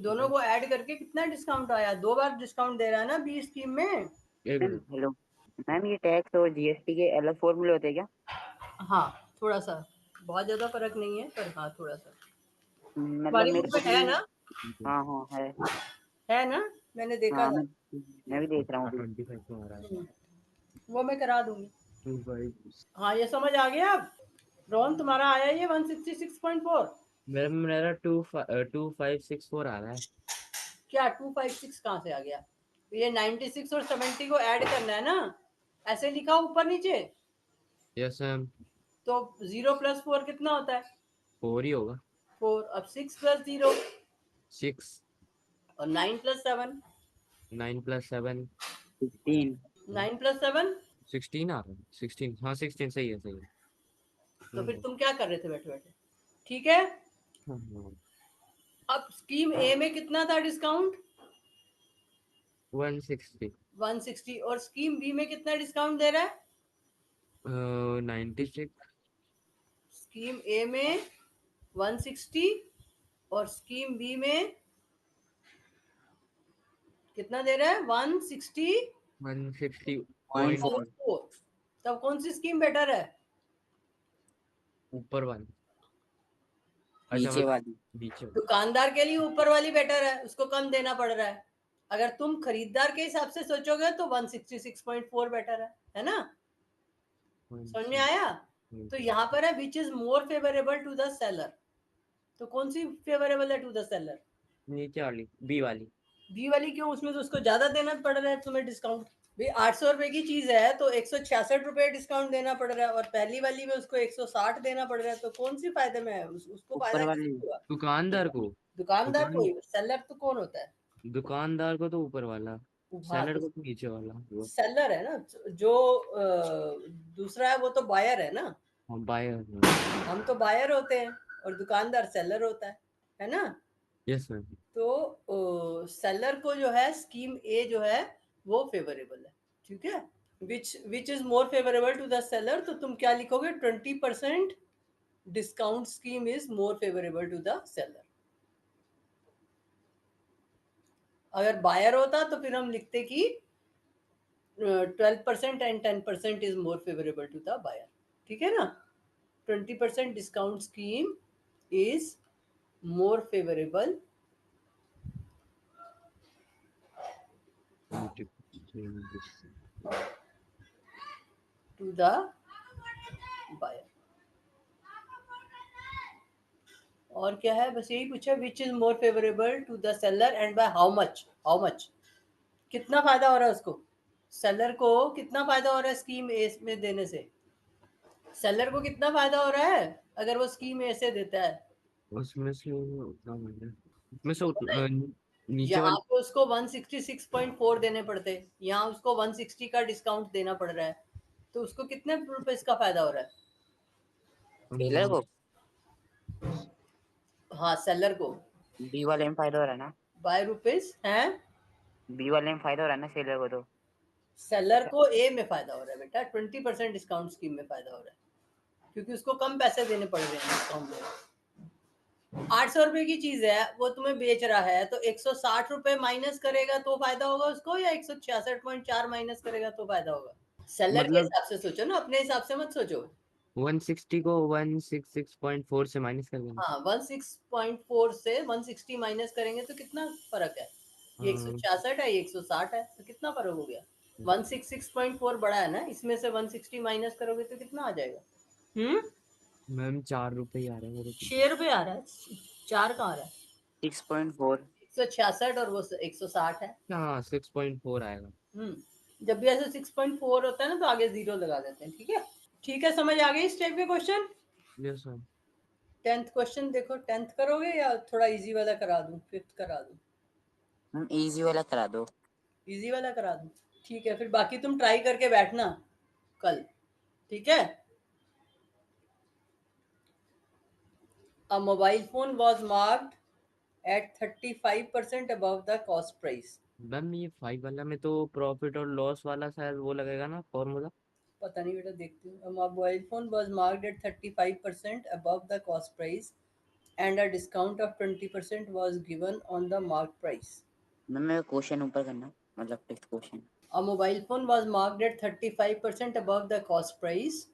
दोनों को ऐड करके कितना डिस्काउंट आया? 2 बार डिस्काउंट दे रहा है ना बी स्कीम में। एक मैम मिनट। हेलो मैम, ये टैक्स और जीएसटी के अलग फॉर्मूले होते हैं क्या? हाँ थोड़ा सा, बहुत ज्यादा फर्क नहीं है पर हाँ थोड़ा सा। मतलब तुम्हारी मेरे बुक को में है भी। ना? हाँ हाँ है। है ना? मैंने देखा हाँ था। मैं भी देख रहा हूँ अभी। 25 में आ रहा है। वो मैं करा दूंगी। 25 हाँ ये समझ आ गया अब। रोहन तुम्हारा आया ये 166.4। मेरा 2564 आ रहा है। क्या 256 कहाँ से आ गया? ये 96 और 70 को ऐड करना है ना, ऐसे लिखा ऊपर नीचे। Yes ma'am. तो 0 प्लस 4 कितना होता है? 4 ही होगा। 4। अब 6 प्लस 0 6 और 9 प्लस 7। 9 + 7 16। 9 प्लस 7। 16 आ रहा है। 16 हाँ 16 सही है सही है। तो फिर हम्म, तुम क्या कर रहे थे बैठे बैठे? ठीक है। हाँ, अब स्कीम ए में कितना था डिस्काउंट? 160 160। और स्कीम बी में कितना डिस्काउंट दे रहा है? 96 स्कीम ए में 160 और स्कीम बी में कितना दे रहा है? 160.4। 0.4 तब कौन सी स्कीम बेटर है? ऊपर वाली। अच्छा नीचे मतलब वाली। नीचे वाली। दुकानदार के लिए ऊपर वाली बेटर है, उसको कम देना पड़ रहा है। अगर तुम खरीदार के हिसाब से सोचोगे तो 166.4 बेटर है ना? समझ में आया? तो यहाँ पर है which is more favourable to the seller. तो कौन सी फेवरेबल है टू द सेलर? नीचे वाली बी वाली। बी वाली क्यों? उसमें तो उसको ज्यादा देना पड़ रहा है तुम्हें डिस्काउंट। भाई 800 रुपए की चीज है तो 166 रुपए डिस्काउंट देना पड़ रहा है, और पहली वाली में उसको 160 देना पड़ रहा है। तो कौन सी फायदे में है? उसको ऊपर फायदा वाली। किसको हुआ? दुकानदार को। दुकानदार को दुकान ही। सेलर तो कौन होता है? दुकानदार को तो ऊपर वाला। हाँ सेलर तो को तो नीचे वाला वो। सेलर है ना जो दूसरा है वो तो बायर है ना। हाँ बायर। हम तो बायर होते हैं और दुकानदार सेलर होता है ना? Yes ma'am. तो सेलर को जो है स्कीम ए जो है वो फेवरेबल है। ठीक है। Which is more favourable to the seller. तो तुम क्या लिखोगे? 20% discount scheme is more favourable to the seller. अगर बायर होता तो फिर हम लिखते कि 12% and 10% is more favourable to the buyer. ठीक है ना? 20% discount scheme is more favorable to the buyer। और क्या है? बस यही पूछा which is more favourable to the seller and by how much. How much कितना फायदा हो रहा है उसको? सेलर को कितना फायदा हो रहा है स्कीम ए में देने से? सेलर को कितना फायदा हो रहा है अगर वो स्कीम ए से देता है? उसमें से उतना मिल उसमें से तो पता है, नीचे यहाँ वाली। पे उसको 166.4 देने पड़ते, यहाँ उसको 160 का डिस्काउंट देना पड़ रहा है। तो उसको कितने रुपए इसका फायदा हो रहा है? सेलर को। हाँ सेलर को बी वाले में फायदा हो रहा है ना। बाय रुपीज है। बी वाले में फायदा हो रहा है ना सेलर को तो। सेलर को ए में फायदा हो रहा है बेटा। 20% डिस्काउंट स्कीम में फायदा हो रहा है क्योंकि उसको कम पैसे देने पड़ रहे हैं डिस्काउंट में। 800 रुपए की चीज है वो तुम्हें बेच रहा है तो 160 रुपए माइनस करेगा तो फायदा होगा उसको, या 166.4 माइनस करेगा तो फायदा होगा? सेलर के मतलब हिसाब से सोचो ना, अपने हिसाब से मत सोचो। 160 को 166.4 से माइनस कर देंगे। हाँ 16.4 से 160 माइनस करेंगे तो कितना फर्क है? ये 166 है, ये 160 है, तो कितना फर्क हो गया? 166.4 बड़ा है ना, इसमें से 160 माइनस करोगे तो कितना आ जाएगा? मैम 4 रुपए ही आ रहे हैं मेरे को। 6 रुपए आ रहा है। 4 कहाँ आ रहा है? 6.4। 166 और वो 160 है। हाँ 6.4 आएगा। जब भी ऐसे 6.4 होता है ना तो आगे जीरो लगा देते हैं। ठीक है। ठीक है, समझ आ गई इस टाइप के question? Yes sir. 10th question देखो, 10th करोगे या थोड़ा इजी वाला करा दूं, 5th करा दूं? इजी वाला करा दो। इजी वाला करा दूं, ठीक है। फिर बाकी तुम ट्राई करके बैठना कल, ठीक है? A mobile phone was marked at 35% above the cost price. Ma'am ये 5 वाला में तो प्रॉफिट और लॉस वाला शायद वो लगेगा ना फॉर्मूला। पता नहीं बेटा, देखती हूँ। A mobile phone was marked at 35% above the cost price and a discount of 20% was given on the marked price. Ma'am मेरे क्वेश्चन ऊपर करना, मतलब text question. A mobile phone was marked at 35% above the cost price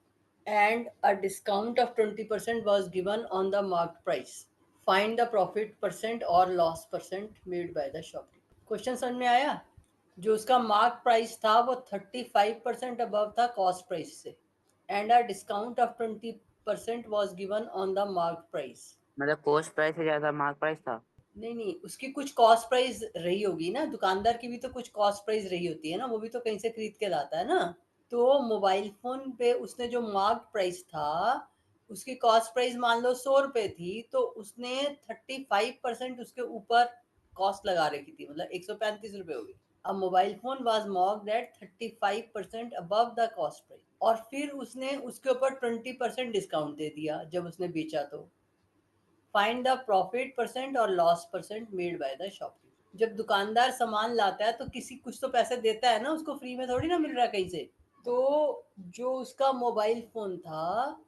and a discount of 20% was given on the marked price. Find the profit percent or loss percent made by the shopkeeper. Question समझ में आया? जो उसका mark price था वो 35% above था cost price से, and a discount of 20% was given on the mark price. मतलब कॉस्ट प्राइस से ज्यादा मार्क प्राइस था? नहीं, उसकी कुछ कॉस्ट प्राइस रही होगी ना, दुकानदार की भी तो कुछ कॉस्ट प्राइस रही होती है ना, वो भी तो कहीं से खरीद के लाता है ना। तो मोबाइल फोन पे उसने जो मार्क प्राइस था, उसकी कॉस्ट प्राइस मान लो 100 रुपए थी, तो उसने 35% उसके ऊपर कॉस्ट लगा रखी थी, मतलब 135 रुपए हो गई। अब mobile phone was marked at 35% above the cost price, और फिर उसने उसके ऊपर 20% डिस्काउंट दे दिया जब उसने बेचा। तो फाइंड द प्रॉफिट परसेंट और loss percent made by the shopkeeper. जब दुकानदार सामान लाता है तो किसी कुछ तो पैसे देता है ना, उसको फ्री में थोड़ी ना मिल रहा है कहीं से। तो जो उसका मोबाइल फोन था,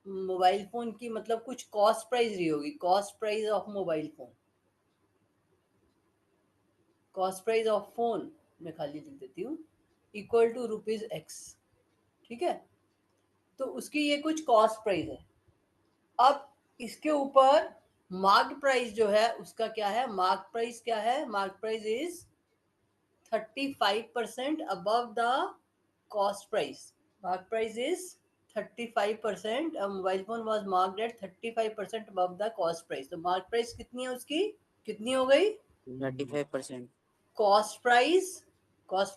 मोबाइल फोन की मतलब कुछ कॉस्ट प्राइस रही होगी, cost price of mobile phone, cost price of phone मैं खाली लिख देती हूँ, इक्वल टू ₹X, ठीक है? तो उसकी ये कुछ कॉस्ट प्राइस है। अब इसके ऊपर मार्क प्राइस जो है उसका क्या है? मार्क प्राइस क्या है? Mark price is 35% above the cost price. Mark price is 35%. A mobile phone was marked at 35% above the cost price. तो मार्क प्राइस कितनी है उसकी? कितनी हो गई? 35%। कॉस्ट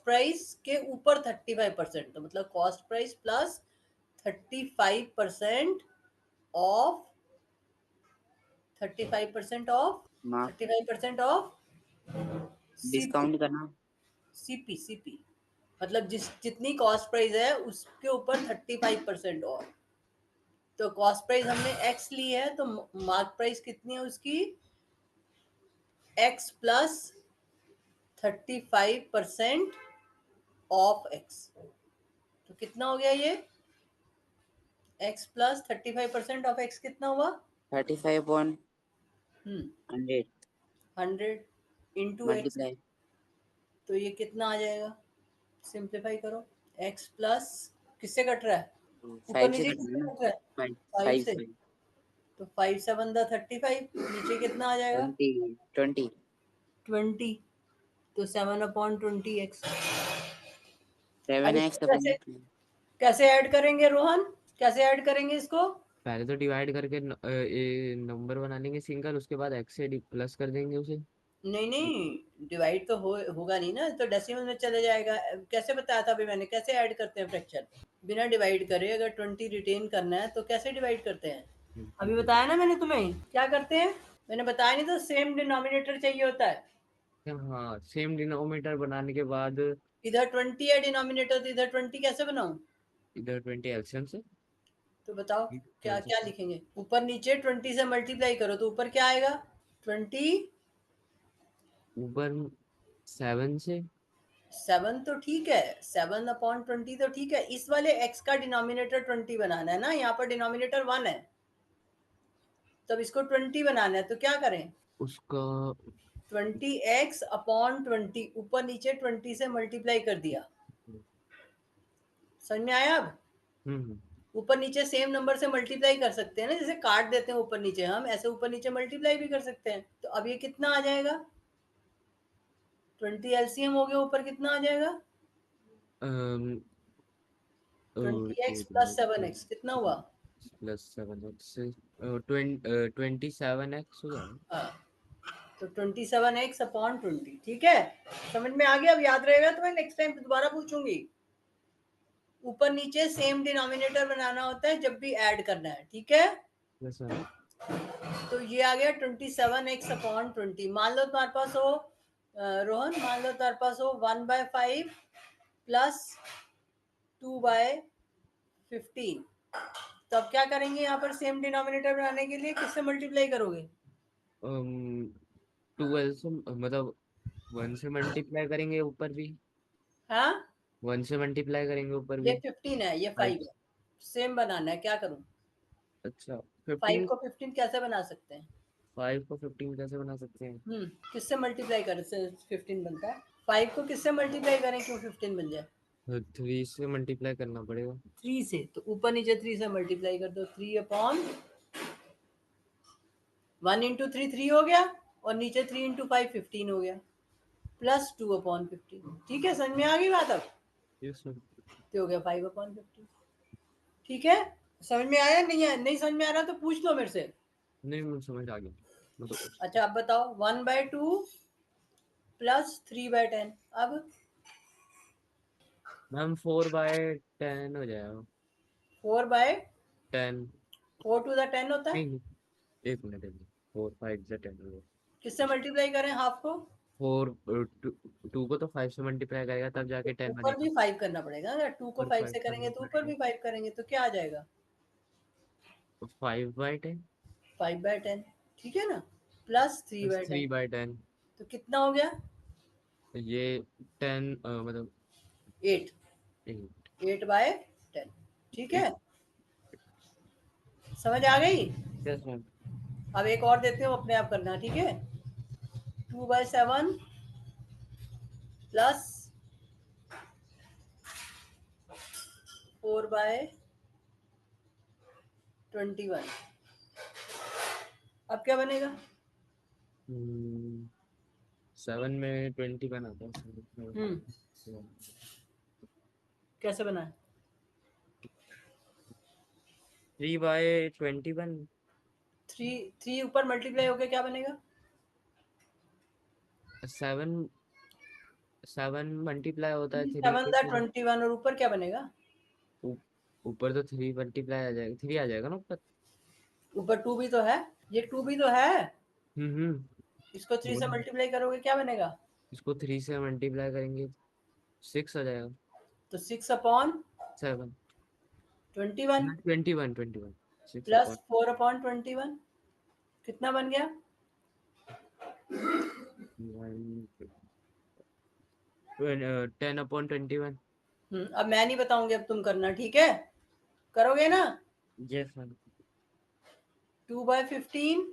प्राइस के ऊपर 35%, तो मतलब cost price plus 35% of 35% of mark 35% of discount करना। सीपी, मतलब जितनी कॉस्ट प्राइस है उसके ऊपर 35% और। तो कॉस्ट प्राइस हमने एक्स ली है, तो मार्क प्राइस कितनी है उसकी? X plus 35% of x. तो कितना हो गया ये? एक्स प्लस 35% ऑफ एक्स कितना हुआ? 35 अपॉन 100 100 इंटू एक्स, मल्टीप्लाई तो ये कितना आ जाएगा? सिंप्लीफाई करो। एक्स प्लस किससे कट रहा है? ऊपर 5 से नीचे कट किससे ना। कट रहा है? 5 5 से। तो 5 7 35, नीचे कितना आ जाएगा? 20 20। तो 7/20x। अब 7x इसको अपॉन कैसे कैसे ऐड करेंगे रोहन? कैसे ऐड करेंगे इसको? पहले तो डिवाइड करके नंबर बना लेंगे सिंगल, उसके बाद एक्स से प्लस कर देंगे उसे। नहीं, डिवाइड तो होगा नहीं ना, तो डेसिमल में चले जाएगा। कैसे बताया था अभी मैंने, कैसे ऐड करते हैं फ्रैक्शन बिना डिवाइड करे? अगर 20 रिटेन करना है तो कैसे डिवाइड करते हैं? अभी बताया ना मैंने तुम्हें क्या करते हैं। मैंने बताया नहीं, तो सेम डिनोमिनेटर चाहिए होता है। हाँ, सेम डिनोमिनेटर बनाने के बाद इधर 20 है डिनोमिनेटर, तो इधर 20 कैसे बनाऊं? इधर 20 एलसीएम से तो बताओ क्या क्या कैंसिल। लिखेंगे? ऊपर नीचे 20 से मल्टीप्लाई करो तो ऊपर क्या आएगा? 20। ऊपर 7 से 7 तो ठीक है, 7/20 तो ठीक है। इस वाले x का डिनोमिनेटर 20 बनाना है ना, यहाँ पर डिनोमिनेटर 1 है, तब इसको 20 बनाना है, तो क्या करें? उसका 20x/20, ऊपर नीचे 20 से मल्टीप्लाई कर दिया। समझ में आया? अब हम्म ऊपर नीचे सेम नंबर से मल्टीप्लाई कर सकते हैं ना, जैसे काट देते हैं ऊपर नीचे, हम ऐसे ऊपर नीचे मल्टीप्लाई भी कर सकते हैं। तो अब ये कितना आ जाएगा? 20 एलसीएम हो गया, ऊपर कितना आ जाएगा? 20x प्लस 7x कितना हुआ? प्लस 7x से 27x हो जाएगा। हाँ, तो 27x/20, ठीक है? समझ में आ गया? अब याद रहेगा तो मैं नेक्स्ट टाइम दोबारा पूछूंगी। ऊपर नीचे सेम डिनोमिनेटर बनाना होता है जब भी ऐड करना है, ठीक है। Yes sir. तो ये आ गया 27x/20। मान लो तुम्हारे पास हो रोहन, मान लो तुम्हारे पास हो 1/5 प्लस 2/15। तो अब क्या करेंगे यहाँ पर सेम डिनोमिनेटर बनाने के लिए, किससे मल्टीप्लाई करोगे? 12 से मतलब 1 से मल्टीप्लाई करेंगे ऊपर भी, हाँ 1 से मल्टीप्लाई करेंगे ऊपर ये भी। 15 है, ये 5 है, सेम बनाना है। क्या करूं? अच्छा 5 15, को 15 कैसे बना सकते हैं? 5 को 15 कैसे बना सकते हैं? किससे मल्टीप्लाई करें से 15 बनता है? 5 को किससे मल्टीप्लाई करें क्यों 15 बन जाए? 3 से मल्टीप्लाई करना पड़ेगा। 3 से, तो ऊपर नीचे 3 से मल्टीप्लाई कर दो। 3/1 इंटू 3 3 हो गया, और नीचे 3 इंटू 5 15 हो गया, प्लस 2/15। ठीक है, समझ में आ गई बात? अब यस सर। तो हो गया 5/15। ठीक है, समझ में आया? नहीं है, नहीं समझ में आ रहा तो पूछ लो मेरे से। नहीं मुझे समझ आ गया मतलब। अच्छा अब बताओ, 1/2 प्लस 3/10। अब मैम 4/10 हो जाएगा। 4/10, 10 4 टू द 10 होता है। नहीं, एक मिनट, 4 5 से 10 हो गया। किससे मल्टीप्लाई करें हाफ को? 4 2 को तो 5 से मल्टीप्लाई करेगा तब जाके 10 ऊपर भी बनेगा। 5 करना पड़ेगा। अगर 2 को ऊपर 5 5 से करेंगे करना तो ऊपर पड़ेगा। भी 5 करेंगे तो क्या आ जाएगा? 5/10 5/10, ठीक है ना, प्लस प्लस 3/10। 3/10। तो कितना हो गया? ये 10 मतलब 8, 8/10। ठीक है, समझ आ गई? Yes ma'am. अब एक और देते हो, अपने आप करना, ठीक है। 2/7 प्लस 4/21। अब क्या बनेगा? 7 में 20 बनाता है। कैसे बना है? 3/21। 3 ऊपर मल्टीप्लाई होके क्या बनेगा? 7 मल्टीप्लाई होता है 3 7 के दा फिर 21, और ऊपर क्या बनेगा? ऊपर तो 3 मल्टीप्लाई आ जाएगा, 3 आ जाएगा ना ऊपर। ऊपर 2 भी तो है, ये 2 भी तो है। हम्म। इसको 3 से मल्टीप्लाई करोगे क्या बनेगा? इसको 3 से मल्टीप्लाई करेंगे 6 आ जाएगा। तो 6/21 7 21 21 6 प्लस 4/21 कितना बन गया? 10/21। अब मैं नहीं बताऊंगी, अब तुम करना, ठीक है? करोगे ना? Yes ma'am. 2/15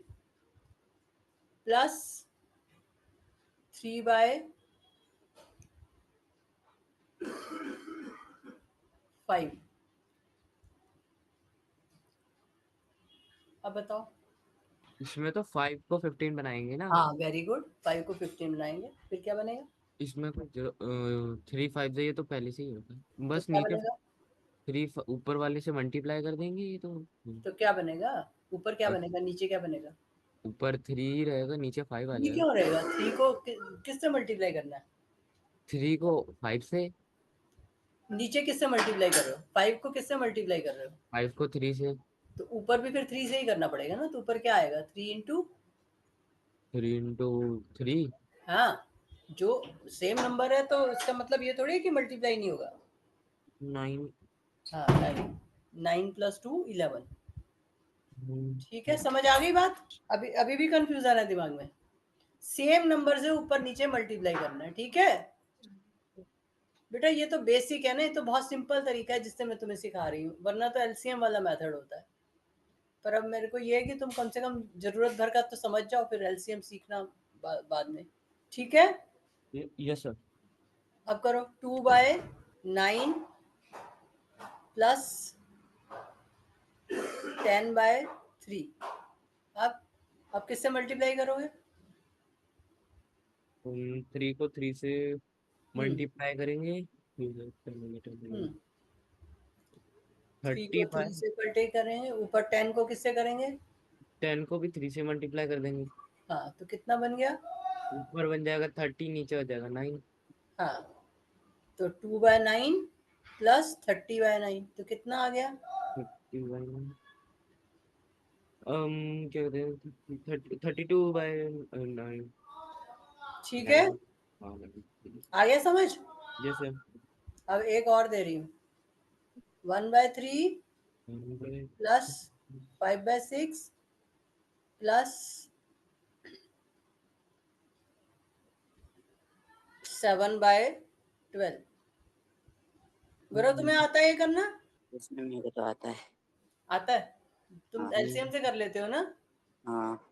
प्लस 3/5। अब बताओ। इसमें तो 5 को 15 बनाएंगे ना। हाँ वेरी गुड, 5 को 15 बनाएंगे, फिर क्या बनेगा? इसमें कुछ 3 5 से ये तो पहले से ही होता है, तो बस क्या नीचे बनेगा? 3 ऊपर वाले से मल्टीप्लाई कर देंगे ये तो। तो क्या बनेगा? ऊपर क्या और बनेगा, नीचे क्या बनेगा? ऊपर 3 रहेगा, नीचे 5 आ 3 जाएगा। क्यों रहेगा? 3 को किससे मल्टीप्लाई करना है? 3 को 5 से। नीचे किससे मल्टीप्लाई कर रहे हो? 5 को किससे मल्टीप्लाई कर रहे हो? 5 को 3 से। तो ऊपर भी फिर 3 से ही करना पड़ेगा ना। तो ऊपर क्या आएगा? 3 इंटू, 3 × 3। हाँ, जो सेम नंबर है तो इसका मतलब ये थोड़ी है कि मल्टीप्लाई नहीं होगा। 9। हाँ 9, 9 प्लस 2 11। ठीक है, समझ आ गई बात? अभी अभी भी कंफ्यूजन है दिमाग में? सेम नंबर से ऊपर नीचे मल्टीप्लाई करना है, ठीक है बेटा? ये तो बेसिक है ना, ये तो बहुत सिंपल तरीका है जिससे मैं तुम्हें सिखा रही हूँ, वरना तो एलसीएम वाला मेथड होता है। पर अब मेरे को ये है कि तुम कम से कम जरूरत भर का तो समझ जाओ, फिर एलसीएम सीखना बाद में, ठीक है? Yes sir. अब करो 2/9 प्लस 10/3। अब किससे मल्टीप्लाई करोगे? 3 को 3 से हम्म मल्टीप्लाई करेंगे। हम्म 3 को 3 35। से मल्टीप्लाई करेंगे, ऊपर 10 को किससे करेंगे? 10 को भी 3 से मल्टीप्लाई कर देंगे। हाँ तो कितना बन गया? ऊपर बन जाएगा 30, नीचे हो जाएगा 9। हाँ, तो 2/9 प्लस 30/9, तो कितना आ गया? 30/9 क्या कहते हैं 32/9 ठीक है, हाँ आ गया समझ? जैसे अब एक और दे रही हूँ, 1/3 प्लस 5/6 प्लस 7/12। गौरव तुम्हें आता है ये करना? इसमें मेरे को तो आता है। आता है? तुम हाँ। एलसीएम से कर लेते हो ना? हाँ।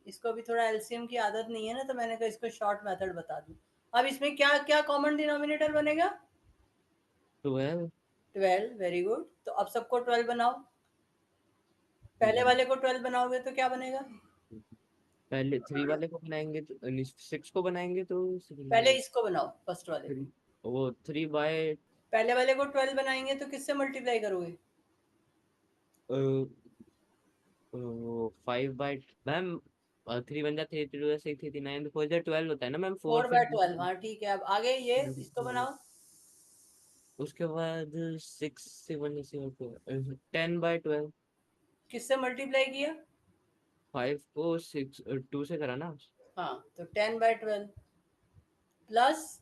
इसको अभी थोड़ा एलसीएम की आदत नहीं है ना, तो मैंने कहा इसको शॉर्ट मेथड बता दूं। अब इसमें क्या क्या कॉमन डिनोमिनेटर बनेगा? 12 12, वेरी गुड। तो अब सबको 12 बनाओ। पहले वाले को 12 बनाओगे तो क्या बनेगा? पहले 3 वाले को बनाएंगे तो 6 को बनाएंगे तो पहले इसको बनाओ, फर्स्ट वाले को। वो 3 बाय पहले वाले को 12 बनाएंगे तो किससे मल्टीप्लाई करोगे? 5 बाय मैम 3 बन जाते 3 2 6 3 9 4 12 होता है ना मैम 4 4/12, हाँ ठीक है। अब आगे ये इसको बनाओ। उसके बाद 6 7 10/12 किससे मल्टीप्लाई किया? 5 को 2 से करा ना हाँ, तो 10/12 प्लस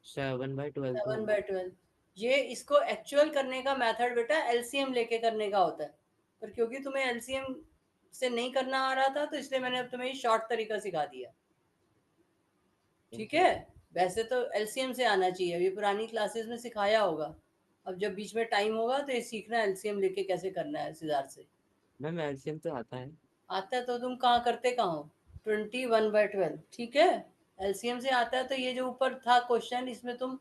7/12 तो 7/12। ये इसको एक्चुअल करने का मेथड बेटा एलसीएम लेके करने का होता है, पर क्योंकि तुम्हें एलसीएम से नहीं करना आ रहा था तो इसलिए मैंने अब तुम्हें शॉर्ट तरीका सिखा दिया। ठीक है, वैसे तो एलसीएम से आना चाहिए, अभी पुरानी क्लासेस में सिखाया होगा। अब जब बीच में टाइम होगा तो ये सीखना एलसीएम लेके कैसे करना है सिद्धार्थ से। मैम एलसीएम तो आता है। आता है तो तुम कहाँ करते कहाँ हो? 21/12, ठीक है। एलसीएम से आता है तो ये जो ऊपर था क्वेश्चन, इसमें तुम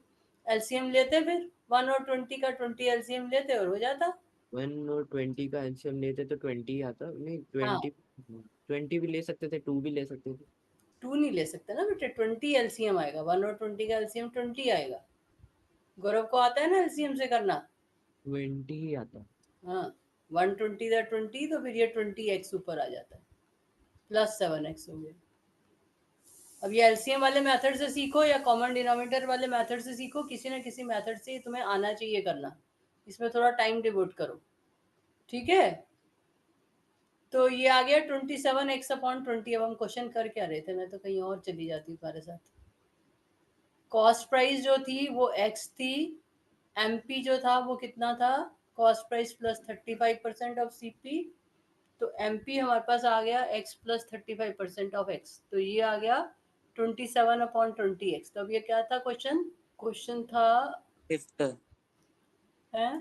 एलसीएम लेते, फिर 1 और 20 का 20 एलसीएम लेते और हो जाता। 1 और 20 का एलसीएम लेते तो 20 आता नहीं हाँ, 20 भी ले सकते थे 2 भी ले सकते थे 2 नहीं ले सकते ना बेटे, 20 एलसीएम आएगा। 1 और 20 का एलसीएम 20 आएगा। गौरव को आता है ना एलसीएम से करना? 20 ही आता हाँ, 120 का 20, तो फिर ये 20x ऊपर आ जाता है, प्लस 7x हो गया। अब ये एलसीएम वाले मेथड से सीखो या कॉमन डिनोमिनेटर वाले मेथड से सीखो, किसी ना किसी मेथड से तुम्हें आना चाहिए करना। इसमें थोड़ा टाइम डिवोट करो, ठीक है। तो ये आ गया 27x/20। अब हम क्वेश्चन कर क्या रहे थे? मैं तो कहीं और चली जाती हूँ तुम्हारे साथ। कॉस्ट प्राइस जो थी वो x थी, एमपी जो था वो कितना था? Cost price plus 35% of CP. तो एमपी हमारे पास आ गया x प्लस 35% ऑफ x, तो ये आ गया 27/20x। तो अब ये क्या था क्वेश्चन? क्वेश्चन था फिफ्थ है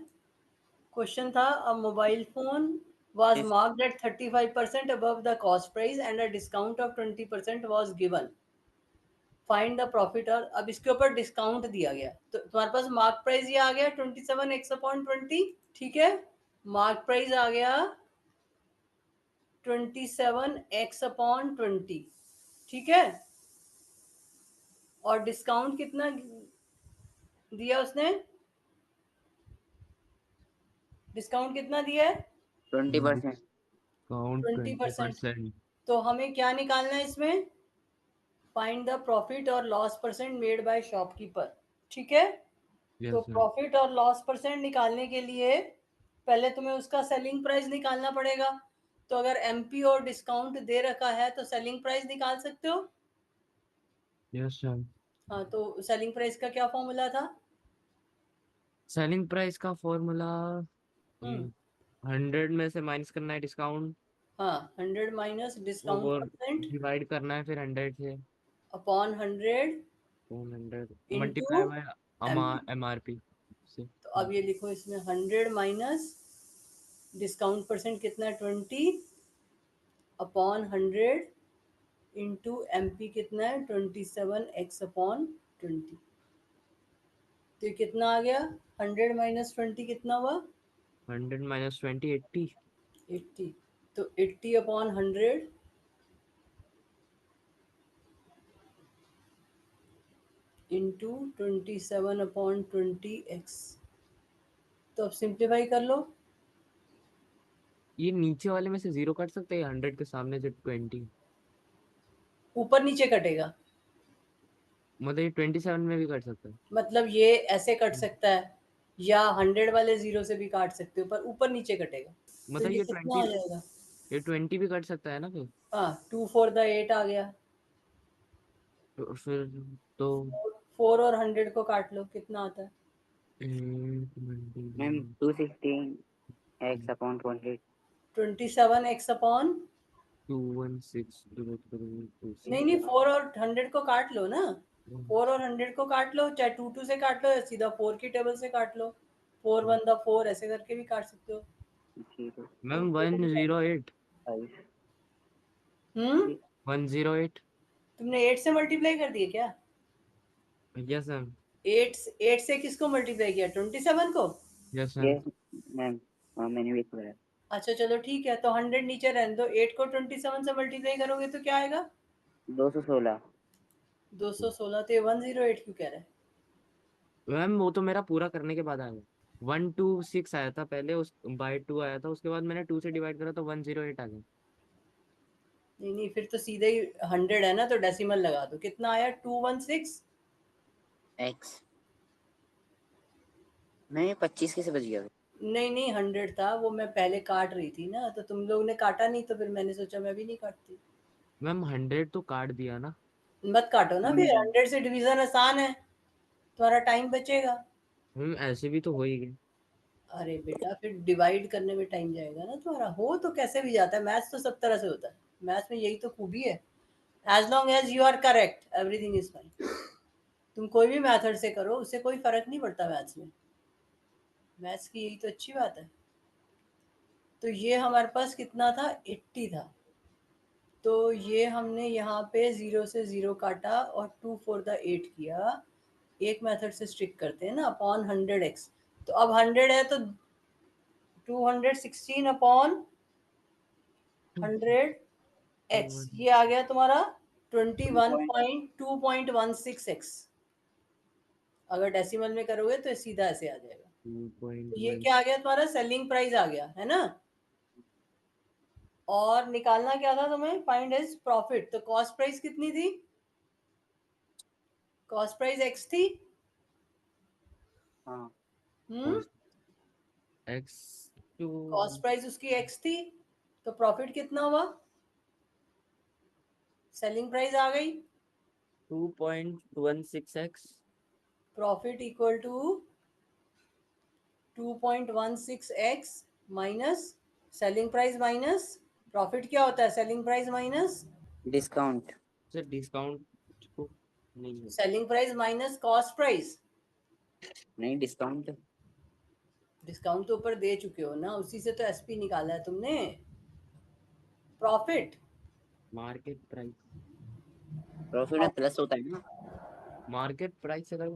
क्वेश्चन था अ mobile phone was marked at 35% above the cost price and a discount of 20% was given. Find the profit. और अब इसके ऊपर डिस्काउंट दिया गया, तो तुम्हारे पास मार्क प्राइस ये आ गया 27x/20, ठीक है। मार्क प्राइस आ गया 27x/20, ठीक है। और डिस्काउंट कितना दिया उसने? डिस्काउंट कितना दिया है? 20%। काउंट 20%। 20%। तो हमें क्या निकालना है इसमें? फाइंड द प्रॉफिट और loss percent made by shopkeeper, ठीक है। तो यस मैम प्रॉफिट और लॉस परसेंट निकालने के लिए पहले तुम्हें उसका सेलिंग प्राइस निकालना पड़ेगा। तो अगर एमपी और डिस्काउंट दे रखा है तो सेलिंग प्राइस निकाल सकते हो। यस मैम हाँ, तो सेलिंग प्राइस का क्या फॉर्मूला था? सेलिंग प्राइस का फॉर्मूला हम्म 100 में से माइनस करना है डिस्काउंट हाँ, 100 माइनस डिस्काउंट और परसेंट डिवाइड करना है फिर 100 से upon 100 100 into multiply by MP. MRP से तो अब ये लिखो, इसमें 100 माइनस डिस्काउंट परसेंट कितना है 20 अपॉन 100 इंटू एमपी कितना है 27x/20। तो ये कितना आ गया? 100 माइनस 20 कितना हुआ? 100 माइनस 20 80 80। तो 80 अपॉन 100 इंटू 27/20x। तो अब सिंप्लीफाई कर लो। ये नीचे वाले में से 0 काट सकते हैं 100 के सामने से 20 ऊपर नीचे कटेगा, मतलब ये 27 में भी कट सकता है मतलब ये ऐसे कट सकता है या 100 वाले 0 से भी काट सकते हो, पर ऊपर नीचे कटेगा। तो मतलब ये ये कितना 20 आ जाएगा? ये 20 भी कट सकता है ना फिर? हाँ, 2 4 द 8 आ गया। तो फिर तो 4 और 100 को काट लो, कितना आता है? Ma'am 216 x upon 28। 27 x upon 216 नहीं 4 और 100 को काट लो ना। 4 और 100 को काट लो, चाहे 2 से काट लो या सीधा 4 की टेबल से काट लो। 4 1 द 4 ऐसे करके भी काट सकते हो। मैम 108 हम्म 108 तुमने 8 से मल्टीप्लाई कर दिए क्या? यस मैम 8 से किसको मल्टीप्लाई किया? 27 को? यस मैम यस मैम, हाँ मैंने भी किया। अच्छा चलो ठीक है, तो 100 नीचे रहने दो। 8 को 27 से मल्टीप्लाई करोगे तो क्या आएगा? 216। 216। तो ये 108 क्यों कह रहा है? मैम वो तो मेरा पूरा करने के बाद आया। 126 आया था पहले, उस बाय 2 आया था, उसके बाद मैंने 2 से डिवाइड करा तो 108 आ गया। नहीं फिर तो सीधे ही 100 है ना, तो डेसिमल लगा दो। कितना आया? 216। एक्स नहीं, 25 कैसे बच गया? नहीं 100 था वो, मैं पहले काट रही थी ना, तो तुम लोग ने काटा नहीं, तो फिर मैंने सोचा मैं भी नहीं काटती। मैम 100 तो काट दिया ना। मत काटो ना फिर, 100 से डिवीजन आसान है, तुम्हारा टाइम बचेगा। मैम ऐसे भी तो हो ही गए। अरे बेटा फिर डिवाइड करने में टाइम जाएगा ना तुम्हारा। हो तो कैसे भी जाता है, मैथ्स तो सब तरह से होता है। मैथ्स में यही तो खूबी है, as long as you are correct everything is fine. तुम कोई भी मेथड से करो, उससे कोई फर्क नहीं पड़ता मैथ्स में। मैथ्स की यही तो अच्छी बात है। तो ये हमारे पास कितना था? 80 था। तो ये हमने यहाँ पे 0 से 0 काटा और 2 4 द 8 किया। एक मेथड से स्ट्रिक करते हैं ना, अपॉन 100x। तो अब 100 है तो 216 अपॉन 100x, ये आ गया तुम्हारा 21.2.16x। अगर डेसिमल में करोगे तो सीधा ऐसे आ जाएगा। तो ये 2.1 क्या आ गया तुम्हारा? सेलिंग प्राइस आ गया है ना। और निकालना क्या था तुम्हें? Find his profit. तो कॉस्ट प्राइस कितनी थी? कॉस्ट प्राइस x थी। हाँ एक्स टू कॉस्ट प्राइस उसकी x थी, तो प्रॉफिट कितना हुआ? सेलिंग प्राइस आ गई। 2.16x profit equal to 2.16x minus selling price minus profit. क्या होता है? Selling price minus discount. से डिस्काउंट को नहीं है। Selling price minus cost price. नहीं, डिस्काउंट। डिस्काउंट तो ऊपर दे चुके हो ना, उसी से तो एसपी निकाला है तुमने। प्रॉफिट मार्केट प्राइस प्रॉफिट में प्लस होता है ना। मार्केट प्राइस अगर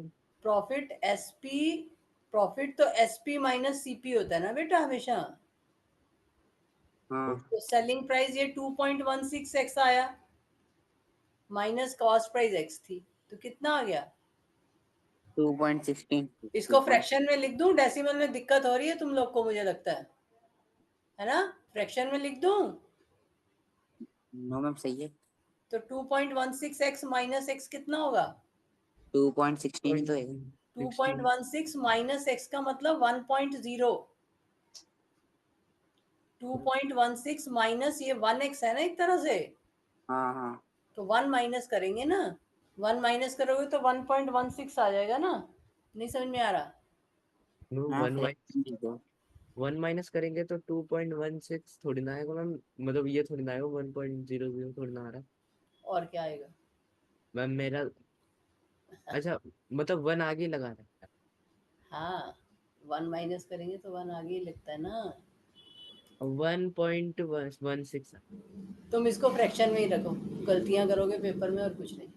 प्रॉफिट एसपी। प्रॉफिट तो एसपी माइनस सीपी होता है ना बेटा हमेशा। हाँ, तो सेलिंग प्राइस ये 2.16x आया, माइनस कॉस्ट प्राइस x थी, तो कितना आ गया? 2.16। इसको फ्रैक्शन में लिख दूं? डेसिमल में दिक्कत हो रही है तुम लोग को, मुझे लगता है ना। फ्रैक्शन में लिख दूं? नो मैम, सही है। तो 2.16x माइनस x कितना होगा? 2.16 ही तो है। 2.16 माइनस x का मतलब 1.0। 2.16 माइनस ये 1x है ना एक तरह से, हाँ हाँ, तो 1 माइनस करेंगे ना। 1 माइनस करोगे तो 1.16 आ जाएगा ना। नहीं समझ में आ रहा? नो हाँ 1 फ्रैक्शन तो। 1 माइनस करेंगे तो 2.16 थोड़ी ना आएगा मैम। मतलब ये थोड़ी ना आएगा, 1.00 थोड़ी ना आ रहा है और क्या आएगा? मैम मेरा। अच्छा मतलब 1 आगे लगा रहा है। हाँ, 1 माइनस करेंगे तो 1 आगे ही लगता है ना। 1.16 तुम इसको फ्रैक्शन में ही रखो, गलतियां करोगे पेपर में और कुछ नहीं।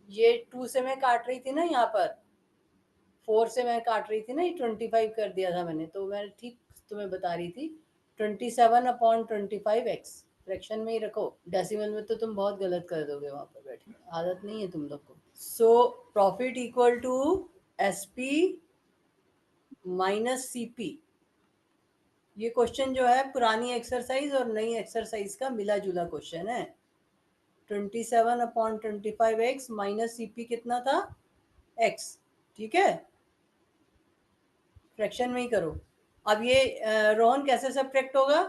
ये 2 से मैं काट रही थी ना, यहाँ पर 4 से मैं काट रही थी ना, ये 25 कर दिया था मैंने, तो मैं ठीक तुम्हें बता रही थी 27/25x। फ्रैक्शन में ही रखो, डेसिमल में तो तुम बहुत गलत कर दोगे वहां पर बैठ के, आदत नहीं है तुम लोग को। So profit equal to SP minus CP. ये क्वेश्चन जो है पुरानी एक्सरसाइज और नई एक्सरसाइज का मिला जुला क्वेश्चन है। 27/25x माइनस सीपी कितना था? x। ठीक है, फ्रैक्शन में ही करो। अब ये रोहन कैसे सब्ट्रैक्ट होगा?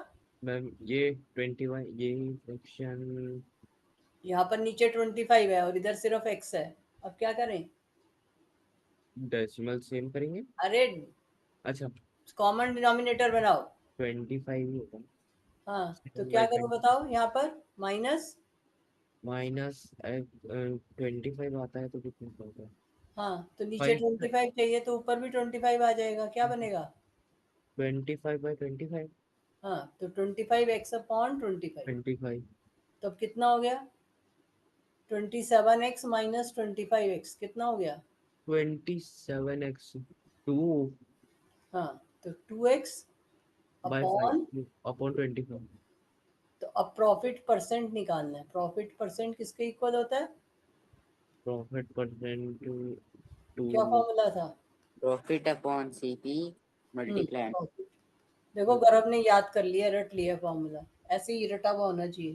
मैम ये 21 ये फ्रैक्शन यहाँ पर नीचे 25 है और इधर सिर्फ x है। अब क्या करें? डेसिमल सेम करेंगे। अरे अच्छा कॉमन डिनोमिनेटर बनाओ। 25 ही होगा। हाँ तो क्या करूँ बताओ? यहाँ पर माइनस 25 आता है तो कितना होता है? हाँ तो नीचे 25 चाहिए तो ऊपर भी 25 आ जाएगा। क्या बनेगा? 25/25 हाँ तो 25x अपॉन 25। 25 तो अब कितना हो गया? 27x माइनस 25x कितना हो गया? 27x 2 हाँ तो 2x by अपॉन 5 upon 25 तो अब प्रॉफिट परसेंट निकालना है। प्रॉफिट परसेंट किसके इक्वल होता है? प्रॉफिट परसेंट क्या टू फॉर्मूला था? Profit upon CP multiply. profit। देखो गौरव ने याद कर लिया, रट लिया फॉर्मूला। ऐसे ही रटा हुआ होना चाहिए।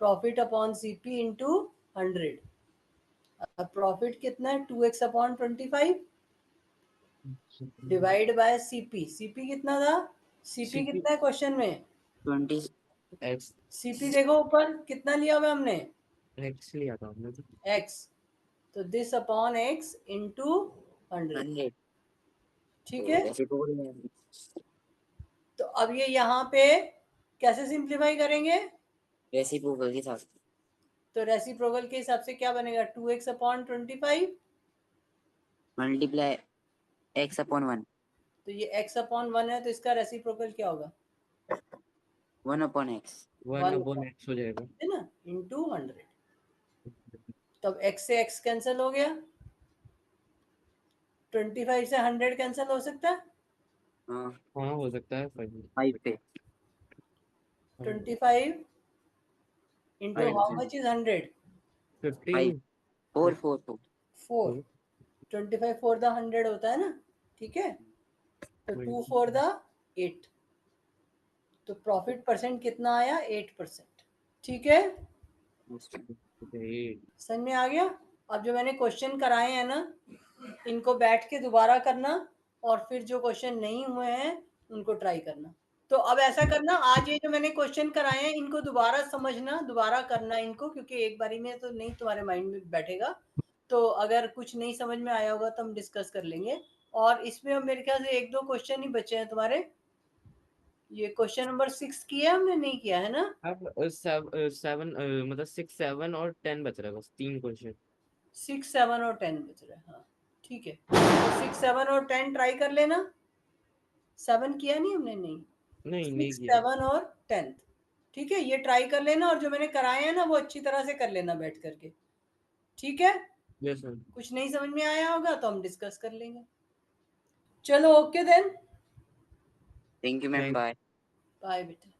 Profit upon CP into 100। अब प्रॉफिट कितना है? 2x upon 25 divide by CP. CP कितना था? सीपी CP कितना है क्वेश्चन में? 20 x सीपी देखो ऊपर कितना लिया हुआ हमने? x लिया था हमने तो। x। तो दिस अपॉन x इंटू 100। 100। ठीक है। रेसिप्रोकल में तो अब ये यहाँ पे कैसे सिंप्लीफाई करेंगे? रेसिप्रोकल के साथ तो रेसिप्रोकल के हिसाब से क्या बनेगा? 2x upon 25। Multiply x upon 1 तो ये x अपॉन 1 है तो इसका रेसिप्रोकल क्या होगा? 1 अपॉन x 1 upon x हो जाएगा। है ना, इंटू 100। तब x से x कैंसिल हो गया। 25 से 100 कैंसिल हो सकता है। हाँ हाँ हो सकता है 5 पे 25 into how 5 much is 100? 15 4 4 4 4। 25 for the 100 होता है ना। ठीक है। तो 2 फॉर द 8। तो प्रॉफिट परसेंट कितना आया? 8%। ठीक है, समझ में आ गया? अब जो मैंने क्वेश्चन कराए हैं ना, इनको बैठ के दोबारा करना और फिर जो क्वेश्चन नहीं हुए हैं उनको ट्राई करना। तो अब ऐसा करना, आज ये जो मैंने क्वेश्चन कराए हैं इनको दोबारा समझना, दोबारा करना इनको, क्योंकि एक बारी में तो नहीं तुम्हारे माइंड में बैठेगा। तो अगर कुछ नहीं समझ में आया होगा तो हम डिस्कस कर लेंगे। और इसमें मेरे ख्याल से 1-2 क्वेश्चन ही बचे हैं तुम्हारे। ये क्वेश्चन नंबर 6 किया हमने, नहीं किया है ना? अब 7 मतलब 6 7 और 10 बच रहा है बस 3 क्वेश्चन। 6 7 और 10 बच रहे हैं। हाँ ठीक है, तो 6 7 और 10 ट्राई कर लेना। 7 किया नहीं हमने? नहीं, नहीं 6 किया। 7 और 10। ठीक है, ये ट्राई कर लेना और जो मैंने कराए हैं ना वो अच्छी तरह से कर लेना बैठ करके। ठीक है, यस सर। कुछ नहीं समझ में आया होगा तो हम डिस्कस कर लेंगे। चलो okay then, thank you ma'am Thank- bye. Bye बेटा।